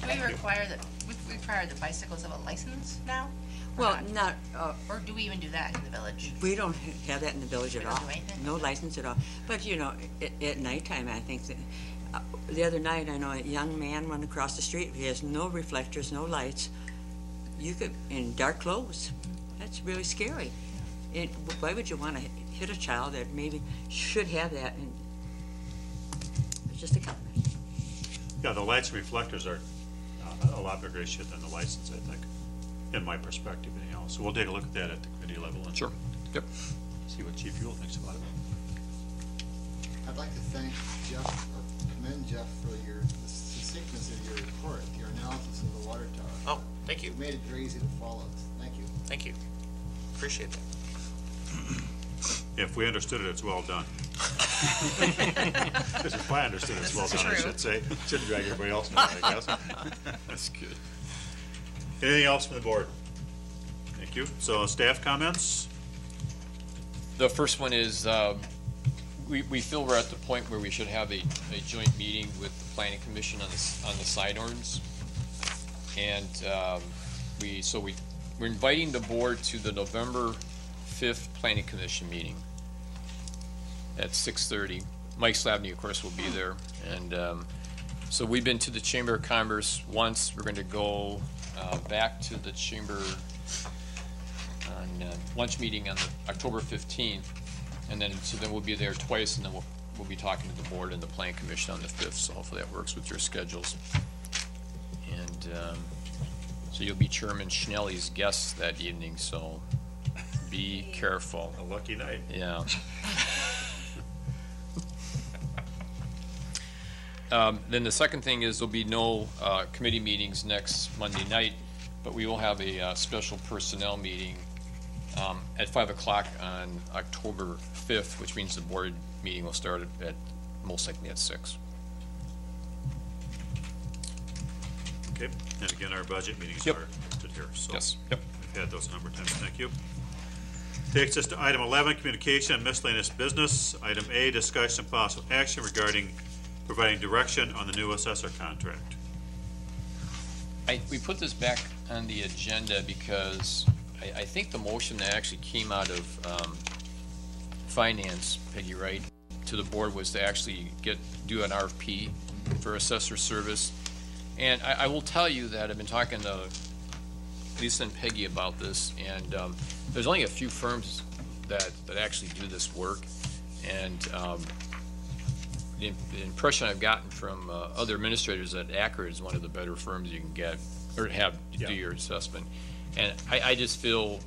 Do we require the bicycles have a license now? Or Well, not, Or do we even do that in the village? we don't have that in the village We at don't all. do anything? No license at all. But, you know, at nighttime, I think that, the other night, I know a young man went across the street. He has no reflectors, no lights. You could, in dark clothes. That's really scary. And why would you want to hit a child that maybe should have that? And it's just a comment. Yeah, the lights and reflectors are a lot bigger issue than the license, I think, in my perspective anyhow. So we'll take a look at that at the committee level and Sure. Yep. see what Chief Yule thinks about it. I'd like to thank Jeff, or commend Jeff for the succinctness of your report, your analysis of the water tower. Oh, thank you. You made it very easy to follow. Thank you. Thank you. Appreciate that. If we understood it, it's well done. If I understood it, it's well This is done, I true. should say. Shouldn't drag everybody else down, I guess. That's good. Anything else from the board? Thank you. So staff comments? The first one is, we feel we're at the point where we should have a joint meeting with the planning commission on the Sidehorns. And we're inviting the board to the November 5th planning commission meeting at 6:30. Mike Slavny, of course, will be there. And so we've been to the Chamber of Commerce once. We're going to go back to the Chamber on lunch meeting on October 15th. And then, so then we'll be there twice, and then we'll be talking to the board and the plan commission on the 5th, so hopefully that works with your schedules. And so you'll be Chairman Schnelly's guest that evening, so be careful. A lucky night. Yeah. Then the second thing is there'll be no committee meetings next Monday night, but we will have a special personnel meeting at 5 o'clock on October 5th, which means the board meeting will start at most likely at 6. Okay, and again, our budget meetings Yep. are listed here, so. Yes. Yep. We've had those a number of times, thank you. Takes us to item 11, communication and miscellaneous business. Item A, discussion and possible action regarding providing direction on the new assessor contract. We put this back on the agenda because I think the motion that actually came out of finance, Peggy, right, to the board was to actually do an RFP for assessor service. And I will tell you that I've been talking to Lisa and Peggy about this, and there's only a few firms that actually do this work. And the impression I've gotten from other administrators that Accurate is one of the better firms you can get or have to do your assessment. And I just feel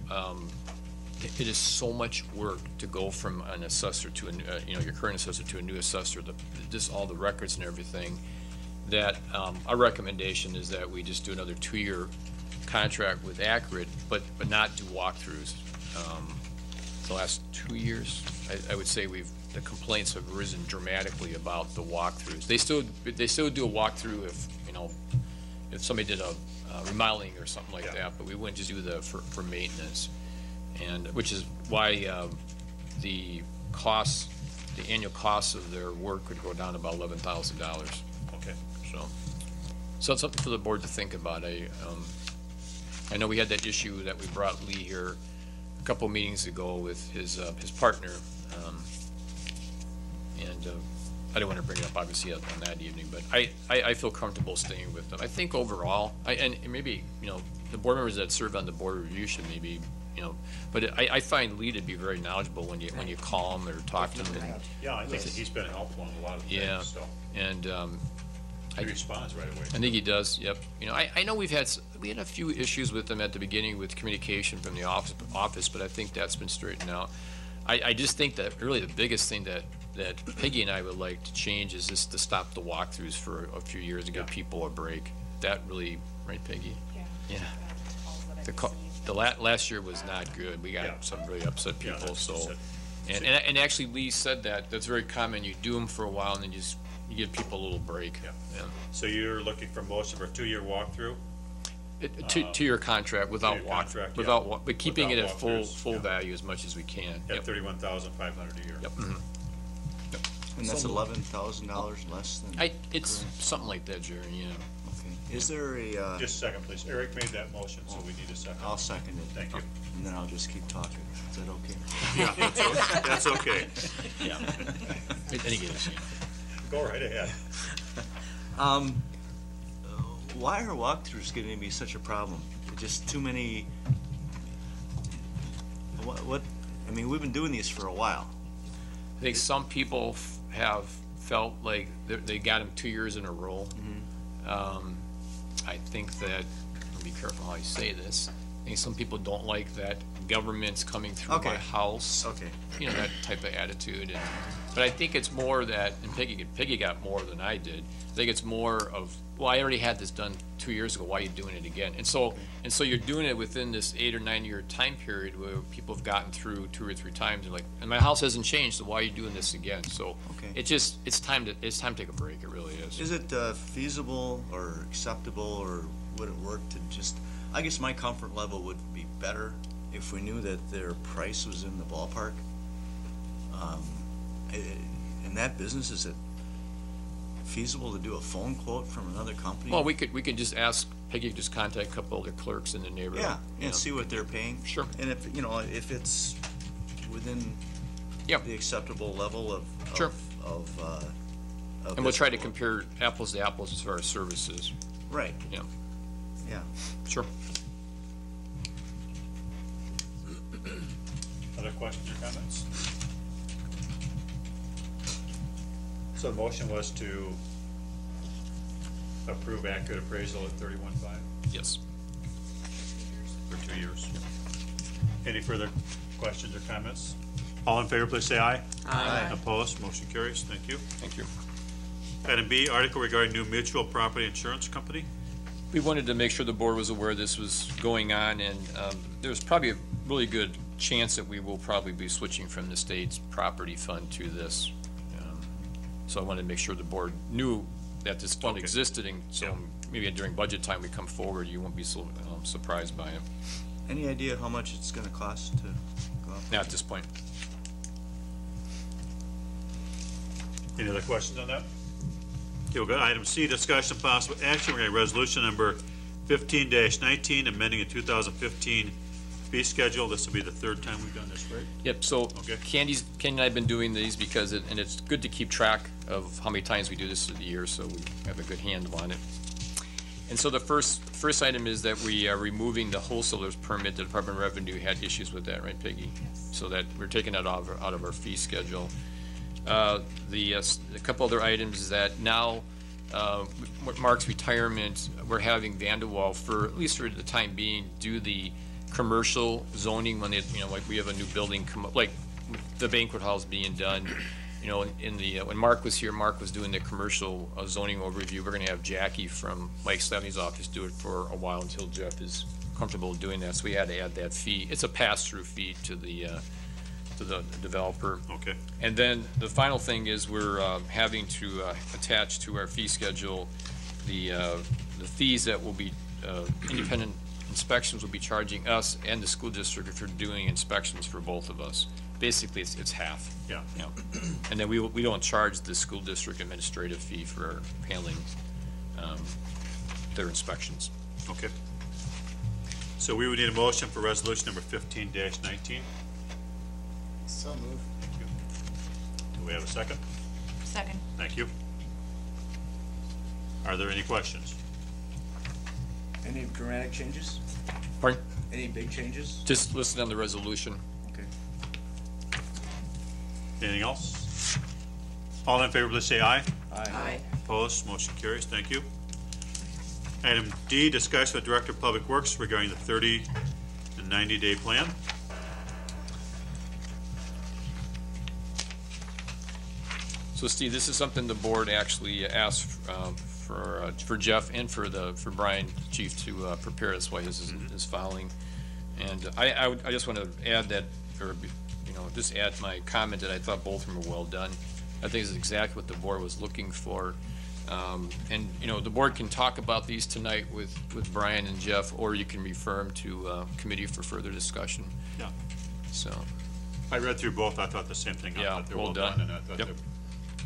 it is so much work to go from an assessor to your current assessor to a new assessor, just all the records and everything, that our recommendation is that we just do another 2-year contract with Accurate, but not do walkthroughs. The last 2 years, I would say the complaints have risen dramatically about the walkthroughs. They still do a walkthrough if somebody did a remodeling or something like that, but we wouldn't just do for maintenance, and which is why the annual costs of their work could go down about $11,000. Okay. So it's something for the board to think about. I know we had that issue that we brought Lee here a couple of meetings ago with his partner, and I don't want to bring it up obviously on that evening, but I feel comfortable staying with them. I think overall, and maybe the board members that serve on the board review should maybe but I find Lee to be very knowledgeable when you call him or talk to him. Yeah, I think that he's been helpful in a lot of things. So. And he responds right away. I think he does. Yep. I know we had a few issues with him at the beginning with communication from the office, but I think that's been straightened out. I just think that really the biggest thing that Peggy and I would like to change is just to stop the walkthroughs for a few years and give people a break. That really, right, Peggy? Yeah. The last year was not good. We got some really upset people. And actually, Lee said that's very common. You do them for a while, and then you give people a little break. Yeah. So you're looking for motion for a 2-year walkthrough? 2-year contract without walkthrough, but keeping it at full value as much as we can. At $31,500 a year. Yep. And that's $11,000 less than. It's something like that, Jerry. Yeah. Okay. Is there a? Just a second, please. Eric made that motion, so we need a second. I'll second it. Thank you. And then I'll just keep talking. Is that okay? Yeah, that's okay. Yeah. I think it is. Go right ahead. Why are walkthroughs getting to be such a problem? Just too many. What? I mean, we've been doing these for a while. I think some people have felt like they got them 2 years in a row. Mm-hmm. I think that, be careful how you say this, I think some people don't like that government's coming through my house. Okay. That type of attitude. But I think it's more that, and Peggy got more than I did. I think it's more of, well, I already had this done 2 years ago. Why are you doing it again? And so you're doing it within this 8 or 9 year time period where people have gotten through 2 or 3 times. They're like, and my house hasn't changed, so why are you doing this again? So it's time to take a break. It really is. Is it feasible or acceptable, or would it work to just? I guess my comfort level would be better if we knew that their price was in the ballpark. In that business, is it feasible to do a phone quote from another company? Well, we could just ask Peggy to just contact a couple of the clerks in the neighborhood. Yeah, and see what they're paying. Sure. And if it's within the acceptable level of and we'll try to compare apples to apples as far as services. Right. Yeah. Yeah. Sure. Other questions or comments? So the motion was to approve accurate appraisal at 31.5 Yes. for 2 years. Any further questions or comments? All in favor, please say aye. Aye. Opposed? Motion carries. Thank you. Thank you. Item B, article regarding new mutual property insurance company. We wanted to make sure the board was aware this was going on, and there's probably a really good chance that we will probably be switching from the state's property fund to this. So I wanted to make sure the board knew that this fund existed, and so maybe during budget time we come forward, you won't be so surprised by it. Any idea how much it's gonna cost to go up? Not at this point. Any other questions on that? Okay, we'll go to item C, discussion of possible action regarding resolution number 15-19, amending a 2015 fee schedule. This will be the third time we've done this, right? Yep, so Kenny and I have been doing these because and it's good to keep track of how many times we do this through the year, so we have a good handle on it. And so the first item is that we are removing the wholesaler's permit. The Department of Revenue had issues with that, right, Peggy? Yes. So that we're taking that out of our fee schedule. A couple other items is that now, with Mark's retirement, we're having Vanderwall, for at least for the time being, do the commercial zoning when they, like we have a new building come up, like the banquet hall's being done. When Mark was here, Mark was doing the commercial zoning overview. We're going to have Jackie from Mike Slavny's office do it for a while until Jeff is comfortable doing that. So we had to add that fee. It's a pass-through fee to the developer. Okay. And then the final thing is we're having to attach to our fee schedule the fees that will be independent inspections will be charging us and the school district for doing inspections for both of us. Basically, it's half. Yeah. And then we don't charge the school district administrative fee for handling their inspections. Okay. So we would need a motion for resolution number 15-19. So moved. Do we have a second? Second. Thank you. Are there any questions? Any dramatic changes? Pardon? Any big changes? Just listed on the resolution. Okay. Anything else? All in favor, please say aye. Aye. Opposed? Motion carries. Thank you. Item D, discussion with Director of Public Works regarding the 30 and 90-day plan. So Steve, this is something the board actually asked for Jeff and for Brian, Chief, to prepare. That's why his is filing. And I just want to add that, or just add my comment that I thought both of them were well done. I think it's exactly what the board was looking for. And the board can talk about these tonight with Brian and Jeff, or you can refer them to committee for further discussion. Yeah. So. I read through both. I thought the same thing. I thought they were well done, and I thought they're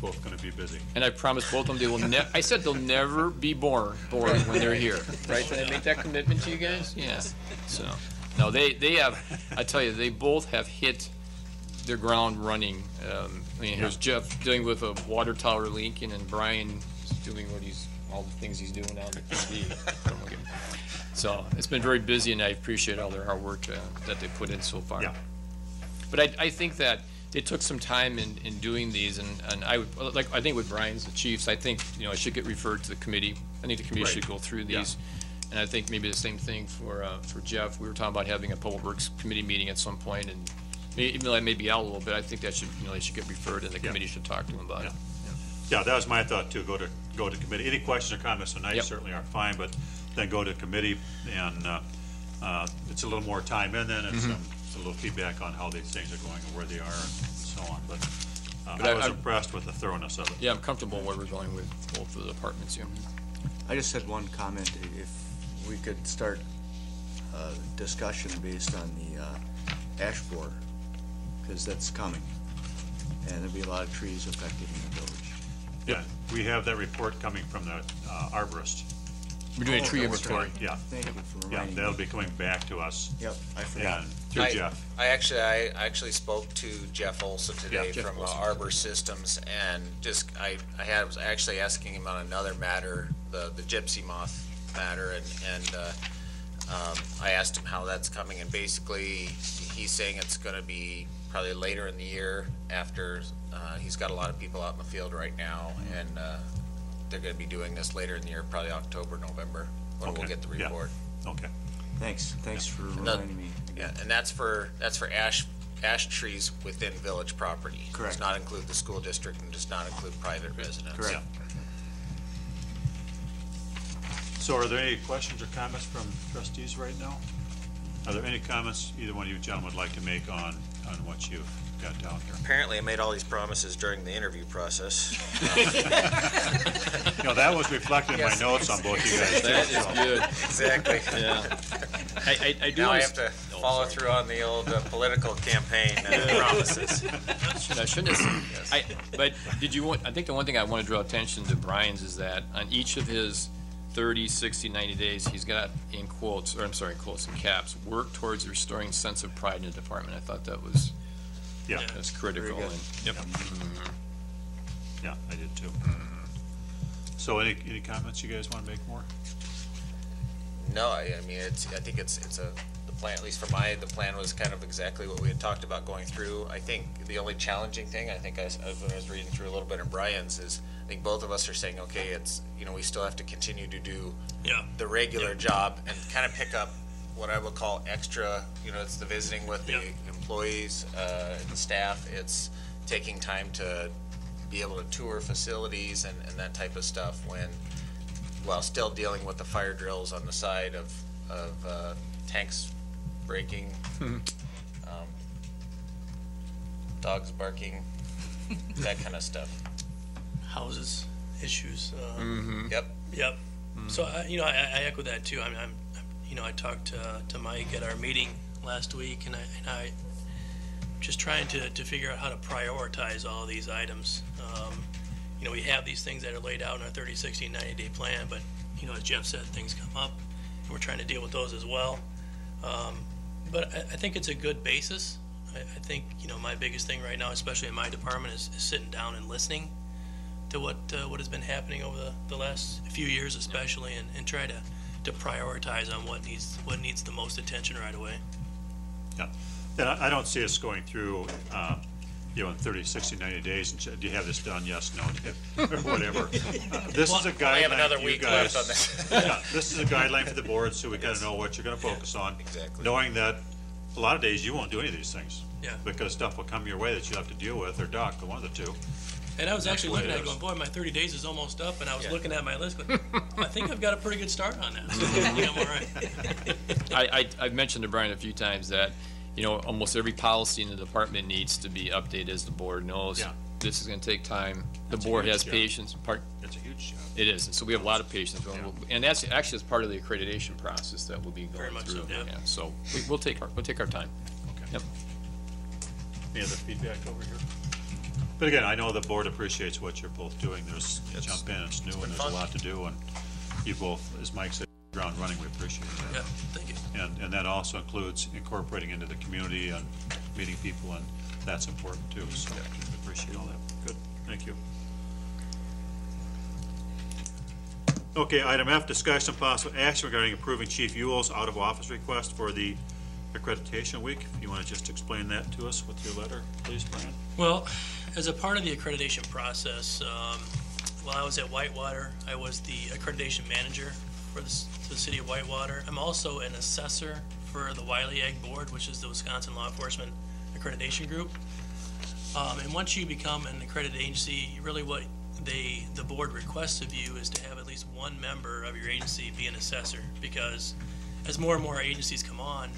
both going to be busy. And I promised both of them they will I said they'll never be bored when they're here. Right? Did I make that commitment to you guys? Yeah. So, no, they have, I tell you, they both have hit their ground running. Here's Jeff dealing with a water tower leak, and Brian is doing all the things he's doing on the TV. So it's been very busy, and I appreciate all their hard work that they put in so far. Yeah. But I think that it took some time in doing these, and I would, I think with Brian's, the Chiefs, I think, it should get referred to the committee. I think the committee should go through these. Yeah. And I think maybe the same thing for Jeff. We were talking about having a Public Works Committee meeting at some point, and even though I may be out a little bit, I think that should, they should get referred, and the committee should talk to him about it. Yeah, that was my thought too, go to committee. Any questions or comments tonight certainly are fine, but then go to committee, and it's a little more time in then, it's a little feedback on how these things are going and where they are and so on. But I was impressed with the thoroughness of it. Yeah, I'm comfortable where we're going with both of the departments here. I just had one comment. If we could start a discussion based on the ash borer, because that's coming, and there'll be a lot of trees affected in the village. Yeah, we have that report coming from the arborist. We're doing a tree inventory. Yeah. Thank you for reminding me. That'll be coming back to us. Yep, I forgot. And through Jeff. I actually spoke to Jeff Olson today from Arbor Systems, and I was actually asking him on another matter, the gypsy moth matter, and I asked him how that's coming, and basically he's saying it's going to be probably later in the year after, he's got a lot of people out in the field right now, and they're gonna be doing this later in the year, probably October, November, when we'll get the Yeah. report. Okay. Thanks for And that- reminding me. Yeah, and that's for ash trees within village property. Correct. Does not include the school district and does not include private residents. Correct. So are there any questions or comments from trustees right now? Are there any comments either one of you gentlemen would like to make on what you've got down here? Apparently, I made all these promises during the interview process. You know, that was reflected in my notes on both you guys. That too, is so. good. Exactly. Yeah. I do Now I understand- have to follow through on the old political campaign promises. Shouldn't but did you want, I think the one thing I want to draw attention to Brian's is that on each of his 30, 60, 90 days, he's got in quotes, or I'm sorry, in quotes and caps, work towards restoring sense of pride in the department. I thought that was, that's critical. Very good. And, yep. Yeah, I did too. So any comments you guys want to make more? No, I mean, I think it's the plan, at least for the plan was kind of exactly what we had talked about going through. I think the only challenging thing, I think when I was reading through a little bit in Brian's, is I think both of us are saying, okay, it's, we still have to continue to do the regular job and kind of pick up what I would call extra, it's the visiting with the employees, and the staff. It's taking time to be able to tour facilities and that type of stuff while still dealing with the fire drills on the side of tanks breaking, dogs barking, that kind of stuff. Houses, issues. Yep. Yep. So, I echo that too. I talked to Mike at our meeting last week, and I just trying to figure out how to prioritize all these items. We have these things that are laid out in our 30, 60, 90-day plan, but, as Jeff said, things come up, and we're trying to deal with those as well. But I think it's a good basis. I think, my biggest thing right now, especially in my department, is sitting down and listening to what has been happening over the last few years especially, and try to prioritize on what needs the most attention right away. Yeah, and I don't see us going through, in 30, 60, 90 days, and do you have this done? Yes, no, or whatever. This is a guideline. We have another for you week guys. left on this. Yeah, this is a guideline for the board, so we kind of know what you're going to focus on. Exactly. Knowing that a lot of days you won't do any of these things. Yeah. Because stuff will come your way that you'll have to deal with, or duck, or one of the two. And I was That's actually the way looking it at it is. going, boy, my 30 days is almost up, and I was looking at my list going, I think I've got a pretty good start on that. So I think I'm all right. I've mentioned to Brian a few times that, almost every policy in the department needs to be updated, as the board knows. Yeah. This is gonna take time. The That's a board huge has job. patience. That's a huge job. It is, and so we have a lot of patience. And that's actually as part of the accreditation process that we'll be Very going much through. so, yeah. So we'll take our time. Okay. Yep. Any other feedback over here? But again, I know the board appreciates what you're both doing. Jump in, it's new, and there's a lot to do, and you both, as Mike said, ground running, we appreciate that. Yeah, thank you. And that also includes incorporating into the community and meeting people, and that's important too, so we appreciate all that. Good, thank you. Okay, item F, discussion and possible action regarding approving Chief Ewell's out-of-office request for the accreditation week. If you want to just explain that to us with your letter, please, Brian. Well, as a part of the accreditation process, while I was at Whitewater, I was the accreditation manager for the city of Whitewater. I'm also an assessor for the Wiley Ag Board, which is the Wisconsin Law Enforcement Accreditation Group. And once you become an accredited agency, really what the board requests of you is to have at least one member of your agency be an assessor, because as more and more agencies come on,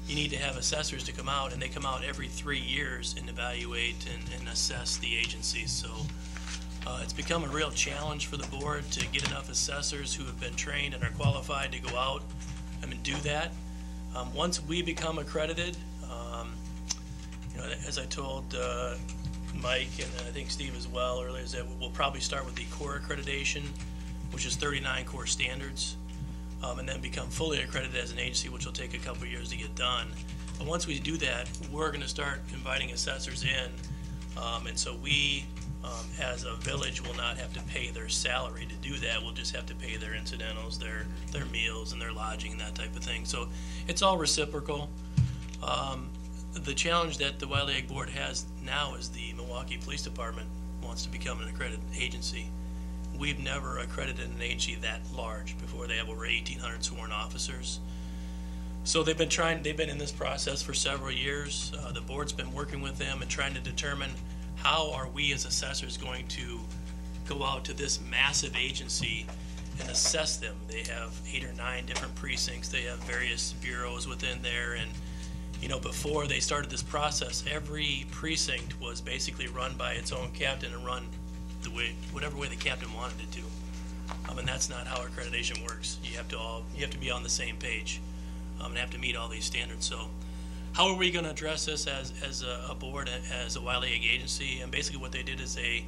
you need to have assessors to come out, and they come out every 3 years and evaluate and assess the agencies. So it's become a real challenge for the board to get enough assessors who have been trained and are qualified to go out and do that. Once we become accredited, as I told Mike and I think Steve as well earlier, is that we'll probably start with the core accreditation, which is 39 core standards, and then become fully accredited as an agency, which will take a couple of years to get done. But once we do that, we're going to start inviting assessors in, and so we, as a village, will not have to pay their salary to do that. We'll just have to pay their incidentals, their meals and their lodging and that type of thing. So it's all reciprocal. the challenge that the Wiley Egg Board has now is the Milwaukee Police Department wants to become an accredited agency. We've never accredited an agency that large before. They have over 1,800 sworn officers. So they've been in this process for several years. The board's been working with them and trying to determine how are we as assessors going to go out to this massive agency and assess them. They have 8 or 9 different precincts. They have various bureaus within there. And, you know, before they started this process, every precinct was basically run by its own captain and run the way, whatever way the captain wanted it to. And that's not how accreditation works. You have to be on the same page and have to meet all these standards. So how are we going to address this as a board, as a Wiley Egg agency? And basically what they did is they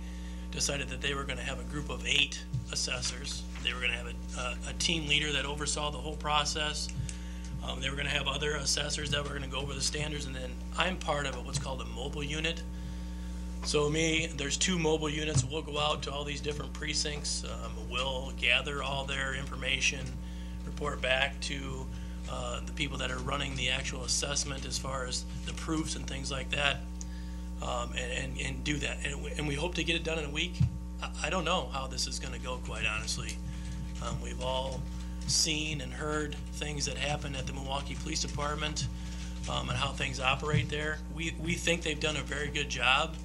decided that they were going to have a group of 8 assessors. They were going to have a team leader that oversaw the whole process. They were going to have other assessors that were going to go over the standards, and then I'm part of what's called a mobile unit. So there's 2 mobile units. We'll go out to all these different precincts. We'll gather all their information, report back to the people that are running the actual assessment as far as the proofs and things like that, and do that. And we hope to get it done in a week. I don't know how this is going to go, quite honestly. We've all seen and heard things that happen at the Milwaukee Police Department and how things operate there. We think they've done a very good job.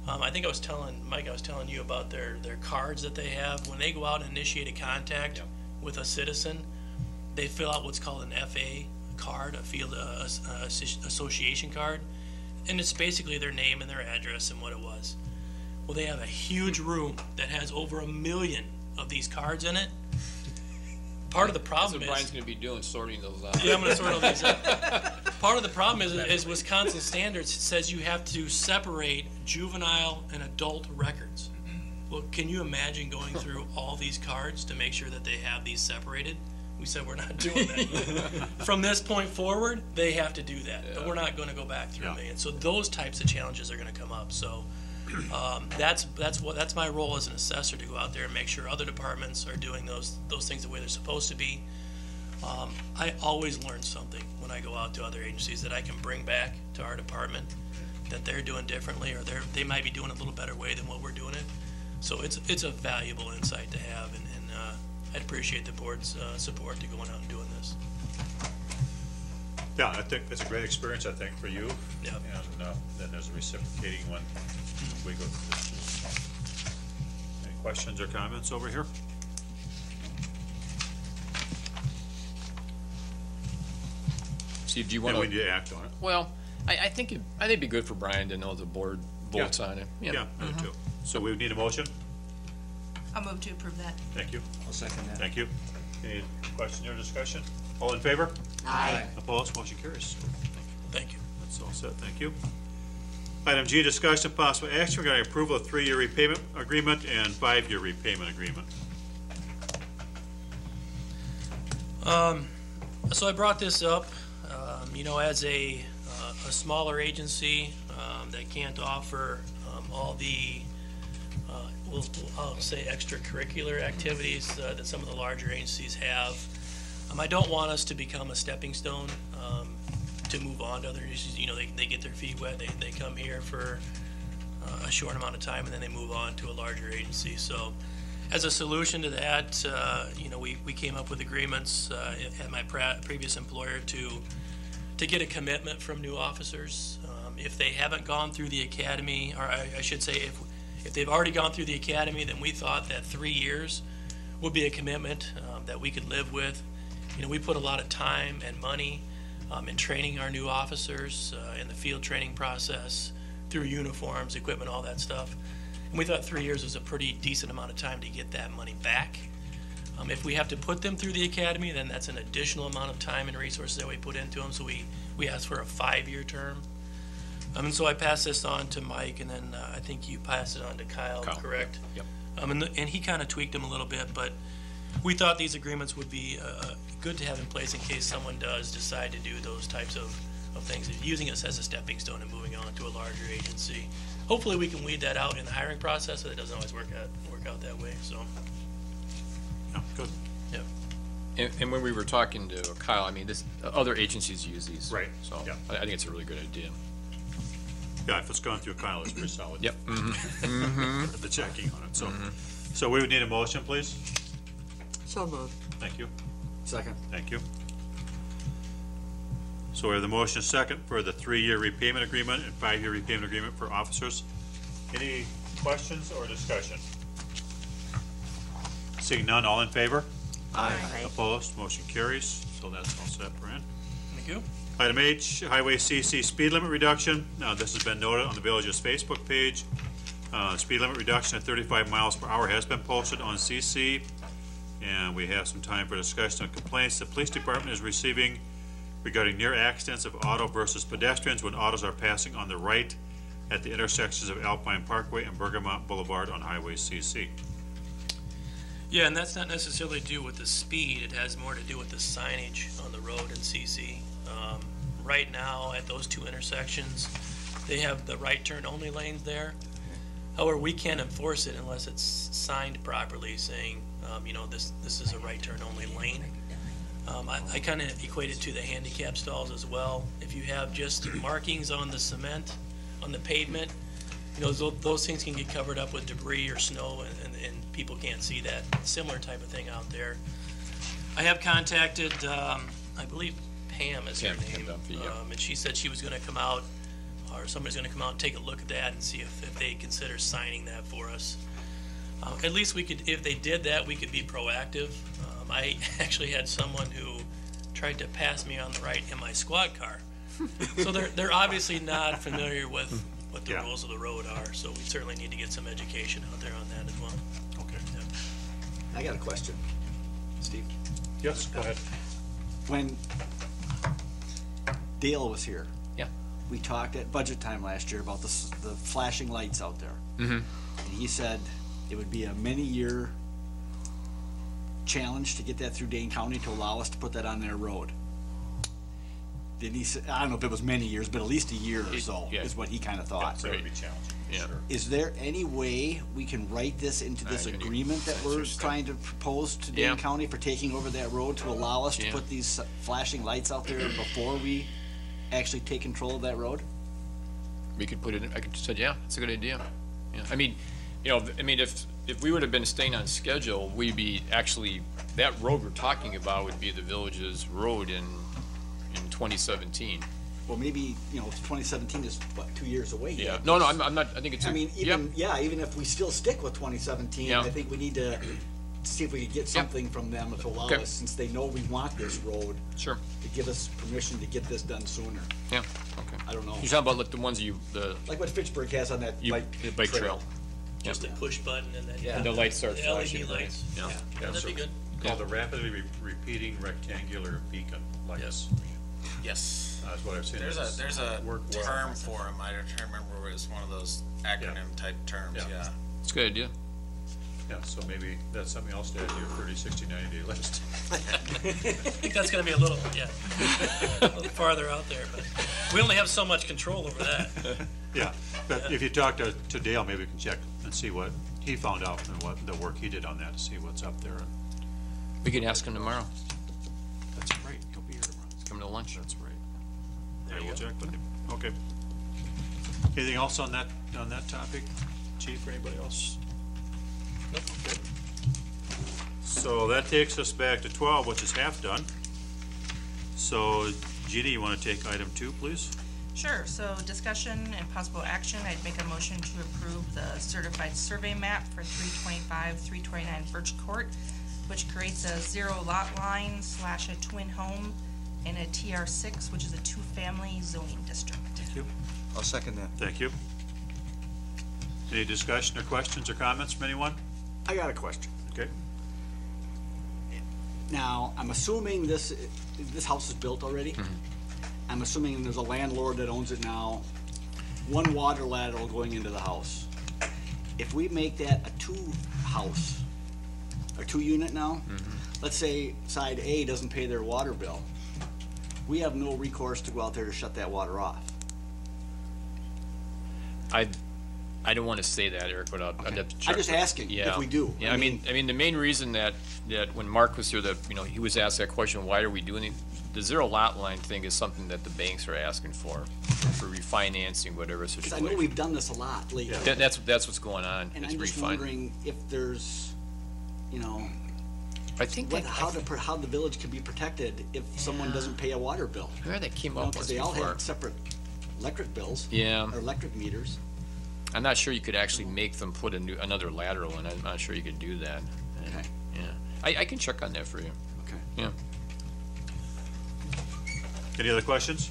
I think I was telling Mike, I was telling you about their cards that they have. When they go out and initiate a contact with a citizen, they fill out what's called an FA card, a field association card, and it's basically their name and their address and what it was. Well, they have a huge room that has over 1 million of these cards in it. Part of the problem That's what Brian's going to be doing, sorting those out. Yeah, I'm going to sort all these out. Part of the problem is Wisconsin standards says you have to separate juvenile and adult records. Well, can you imagine going through all these cards to make sure that they have these separated? We said we're not doing that. From this point forward, they have to do that, but we're not going to go back through a million. So those types of challenges are going to come up. So that's my role as an assessor, to go out there and make sure other departments are doing those things the way they're supposed to be. I always learn something when I go out to other agencies that I can bring back to our department that they're doing differently, or they might be doing it a little better way than what we're doing it. So it's a valuable insight to have, and I'd appreciate the board's support to going out and doing this. Yeah, I think it's a great experience, I think, for you. Yeah. And then there's a reciprocating one we go through this. Any questions or comments over here? Steve, do you want to? We need to act on it. Well, I think it'd be good for Brian to know the board votes on it. Yeah, I do too. So we would need a motion. I'll move to approve that. Thank you. I'll second that. Thank you. Any question or discussion? All in favor? Aye. Opposed? Motion carries. Thank you. That's all set. Thank you. Item G, discussion of possible action regarding approval of 3-year repayment agreement and 5-year repayment agreement. So I brought this up, as a smaller agency that can't offer all the I'll say extracurricular activities that some of the larger agencies have. I don't want us to become a stepping stone to move on to other agencies. They get their feet wet, they come here for a short amount of time, and then they move on to a larger agency. So as a solution to that, we came up with agreements at my previous employer to get a commitment from new officers. If they haven't gone through the academy, or I should say if they've already gone through the academy, then we thought that 3 years would be a commitment that we could live with. We put a lot of time and money in training our new officers in the field training process, through uniforms, equipment, all that stuff. And we thought 3 years was a pretty decent amount of time to get that money back. If we have to put them through the academy, then that's an additional amount of time and resources that we put into them. So we asked for a 5-year term. And so I passed this on to Mike, and then I think you passed it on to Kyle. Correct? Yep. And he kind of tweaked them a little bit, but we thought these agreements would be good to have in place in case someone does decide to do those types of things, using us as a stepping stone and moving on to a larger agency. Hopefully we can weed that out in the hiring process, but it doesn't always work out that way. So. Yeah, good. Yeah. And when we were talking to Kyle, I mean, other agencies use these. Right. So Yeah. I think it's a really good idea. Yeah, if it's gone through Kyle, it's pretty solid. Yep. The checking on it, so we would need a motion, please. So moved. Thank you. Second. Thank you. So we have the motion and second for the 3-year repayment agreement and 5-year repayment agreement for officers. Any questions or discussion? Seeing none, all in favor? Aye. Opposed, motion carries, so that's all set, Brian. Thank you. Item H, Highway CC speed limit reduction. Now, this has been noted on the village's Facebook page. Speed limit reduction at 35 miles per hour has been posted on CC, and we have some time for discussion on complaints the police department is receiving regarding near accidents of auto versus pedestrians when autos are passing on the right at the intersections of Alpine Parkway and Bergamot Boulevard on Highway CC. Yeah, and that's not necessarily to do with the speed. It has more to do with the signage on the road in CC. Right now, at those two intersections, they have the right turn only lanes there. However, we can't enforce it unless it's signed properly, saying, this is a right turn only lane. I kind of equate it to the handicap stalls as well. If you have just markings on the cement, on the pavement, those things can get covered up with debris or snow, and people can't see that. Similar type of thing out there. I have contacted, I believe Pam is her name, and she said she was going to come out, or somebody's going to come out and take a look at that and see if they consider signing that for us. At least we could, if they did that, we could be proactive. I actually had someone who tried to pass me on the right in my squad car. So they're obviously not familiar with what the rules of the road are, so we certainly need to get some education out there on that as well. Okay. Yeah. I got a question, Steve. Yes, go ahead. When Dale was here, yeah, we talked at budget time last year about the flashing lights out there. Mm-hmm. And he said it would be a many-year challenge to get that through Dane County to allow us to put that on their road. Did he say, I don't know if it was many years, but at least a year or so is what he kind of thought. So it would be challenging. Yeah. Sure. Is there any way we can write this into this agreement that we're trying to propose to Dane County for taking over that road to allow us to put these flashing lights out there before we actually take control of that road? We could put it in, I could say, yeah, it's a good idea. Yeah. I mean, if we would have been staying on schedule, we'd be actually, that road we're talking about would be the village's road in 2017. Well, maybe, 2017 is, what, 2 years away Yeah. yet? No, I'm not, I think it's. I mean, even if we still stick with 2017, Yeah. I think we need to see if we could get something from them to allow us, since they know we want this road. Sure. To give us permission to get this done sooner. Yeah, okay. I don't know. You're talking about like the ones like what Fitchburg has on that the bike trail. Just a push button and then And the lights start the flashing. LED lights. Yeah. That'd be good. Called the rapidly repeating rectangular beacon lights. Yes. That's what I've seen. There's a work well. term for them. I don't remember. It was one of those acronym type terms. Yeah. It's a good idea. Yeah, so maybe that's something else to add to your 30, 60, 90-day list. I think that's gonna be a little farther out there, but we only have so much control over that. Yeah, but if you talk to Dale, maybe we can check and see what he found out and what the work he did on that, to see what's up there. We can ask him tomorrow. That's great. He'll be here tomorrow. He's coming to lunch. That's great. I will check with him. Okay. Anything else on that topic, Chief, or anybody else? Nope. Okay. So that takes us back to 12, which is half done. So, Jeannie, you want to take item 2, please? Sure, so discussion and possible action, I'd make a motion to approve the certified survey map for 325, 329 Birch Court, which creates a 0 lot line / a twin home and a TR6, which is a 2-family zoning district. Thank you. I'll second that. Thank you. Any discussion or questions or comments from anyone? I got a question. Okay. Now, I'm assuming this house is built already. I'm assuming there's a landlord that owns it now. One water lateral going into the house. If we make that a 2-house, or 2-unit now, let's say side A doesn't pay their water bill, we have no recourse to go out there to shut that water off. I don't want to say that, Eric, but I'd have to check. I'm just asking if we do. Yeah, I mean, the main reason that when Mark was here, that, you know, he was asked that question, why are we doing it? The zero lot line thing is something that the banks are asking for refinancing, whatever Because situation. I know we've done this a lot lately. That's what's going on. And It's I'm just wondering if there's, you know, I think how the village can be protected if someone doesn't pay a water bill. Where that came up Because with they all before. have separate electric bills. Yeah. Or electric meters. I'm not sure you could actually make them put another lateral in. I'm not sure you could do that. Okay. Yeah. I can check on that for you. Okay. Yeah. Any other questions?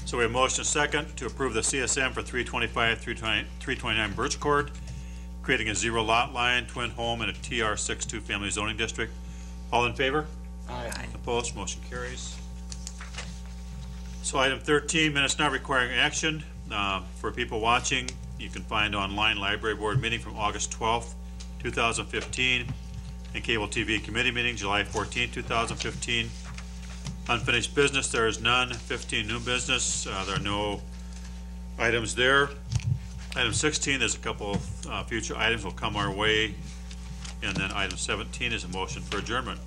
So we have motion and second to approve the CSM for 325, 329 Birch Court, creating a zero lot line, twin home, and a TR62 family zoning district. All in favor? Aye. Opposed? Motion carries. So item 13, minutes not requiring action. For people watching, you can find online library board meeting from August 12th, 2015, and cable TV committee meeting July 14th, 2015. Unfinished business, there is none. 15, new business, there are no items there. Item 16, there's a couple future items will come our way. And then item 17 is a motion for adjournment.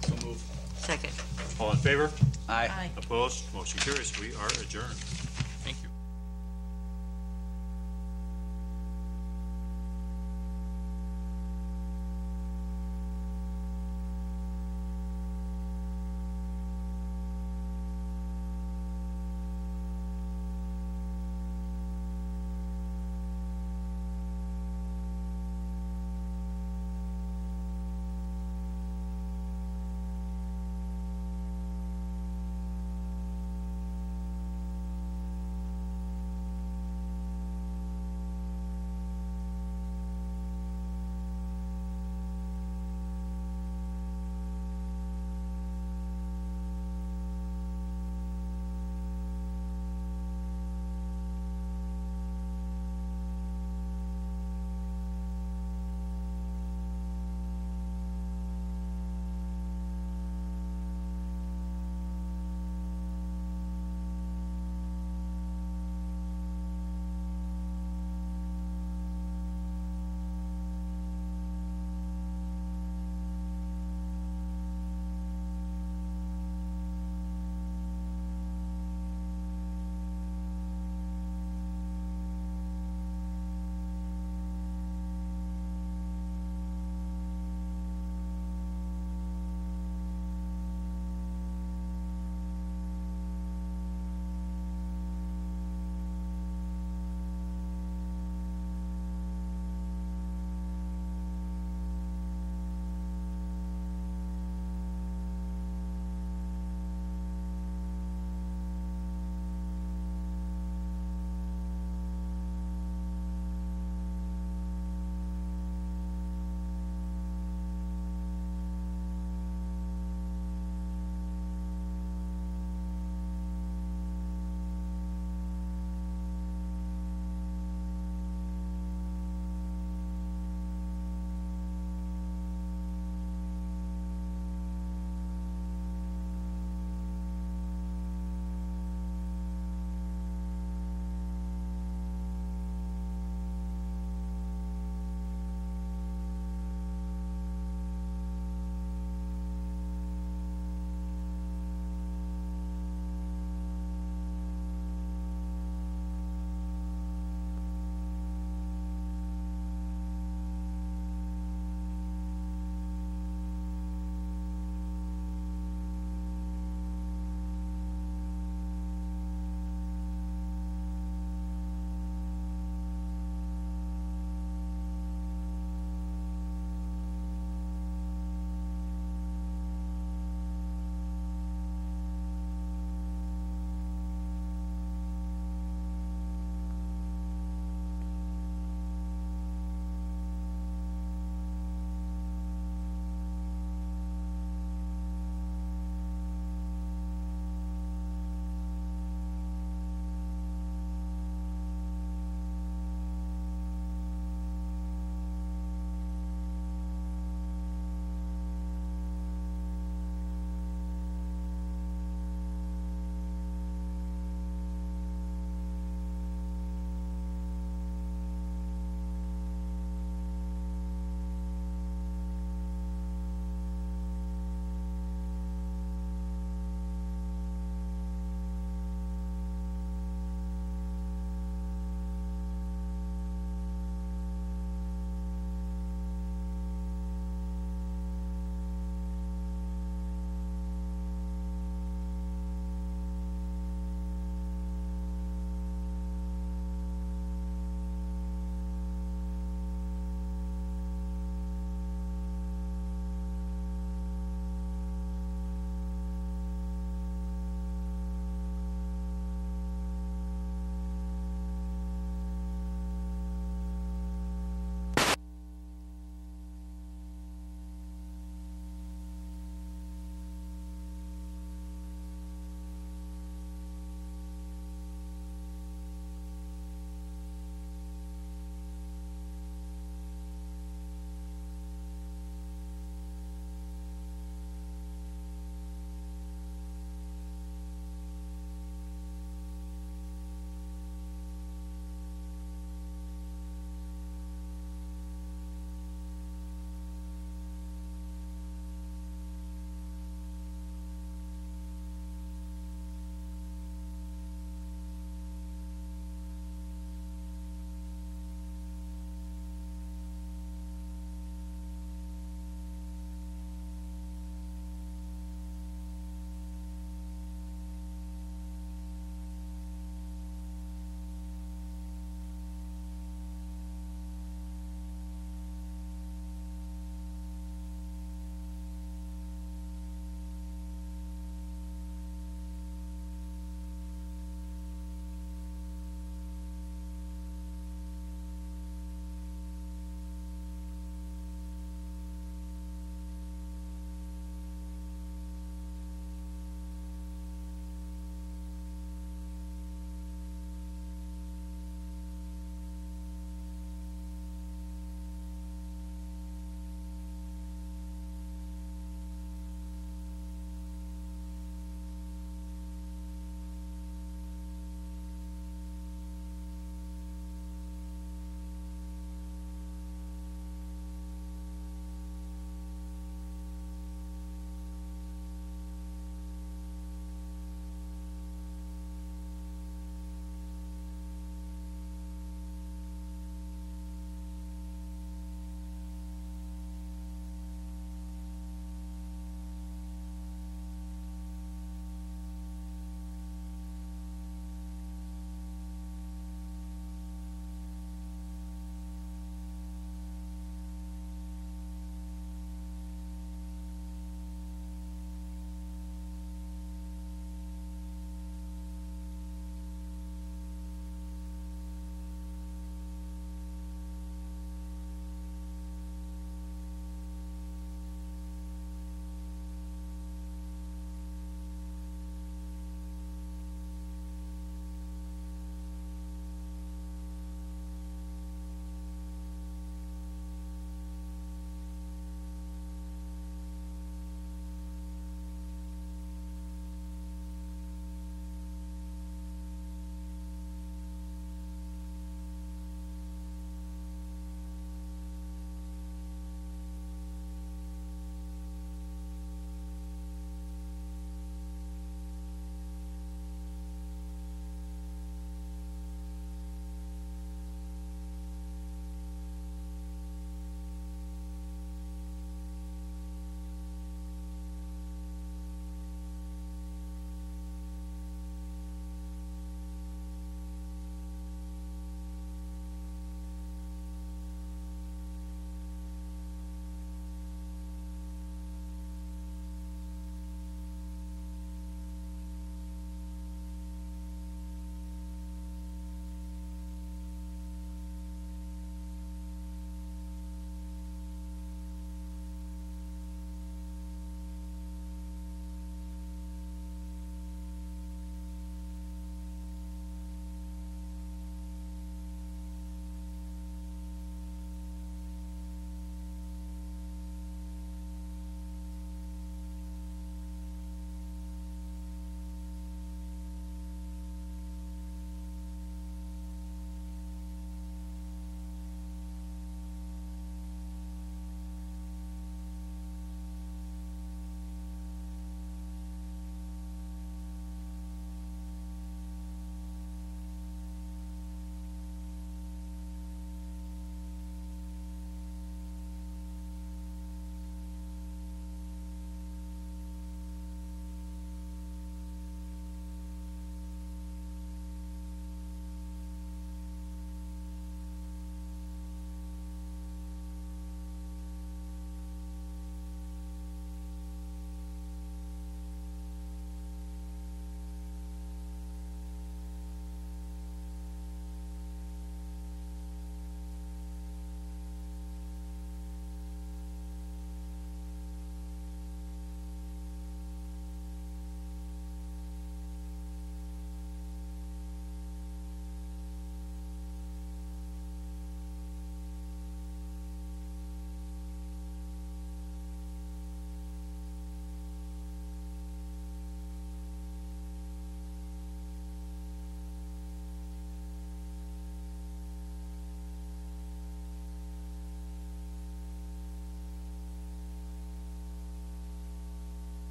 So move. Second. All in favor? Aye. Opposed? Motion carries. We are adjourned.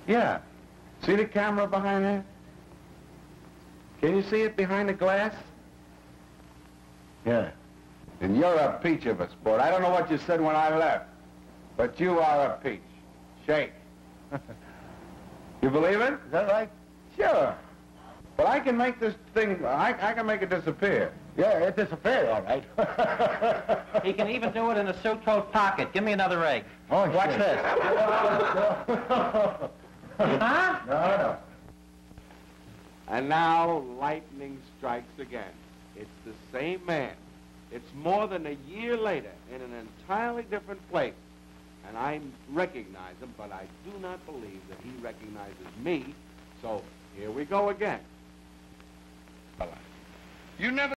Yeah. See the camera behind there? Can you see it behind the glass? Yeah. And you're a peach of a sport. I don't know what you said when I left, but you are a peach. Shake. You believe it? Is that right? Sure. But I can make this thing, I can make it disappear. Yeah, it disappeared, all right. He can even do it in a suit coat pocket. Give me another egg. Oh, watch shit. this. Huh? No. And now lightning strikes again. It's the same man. It's more than a year later in an entirely different place. And I recognize him, but I do not believe that he recognizes me. So here we go again. You never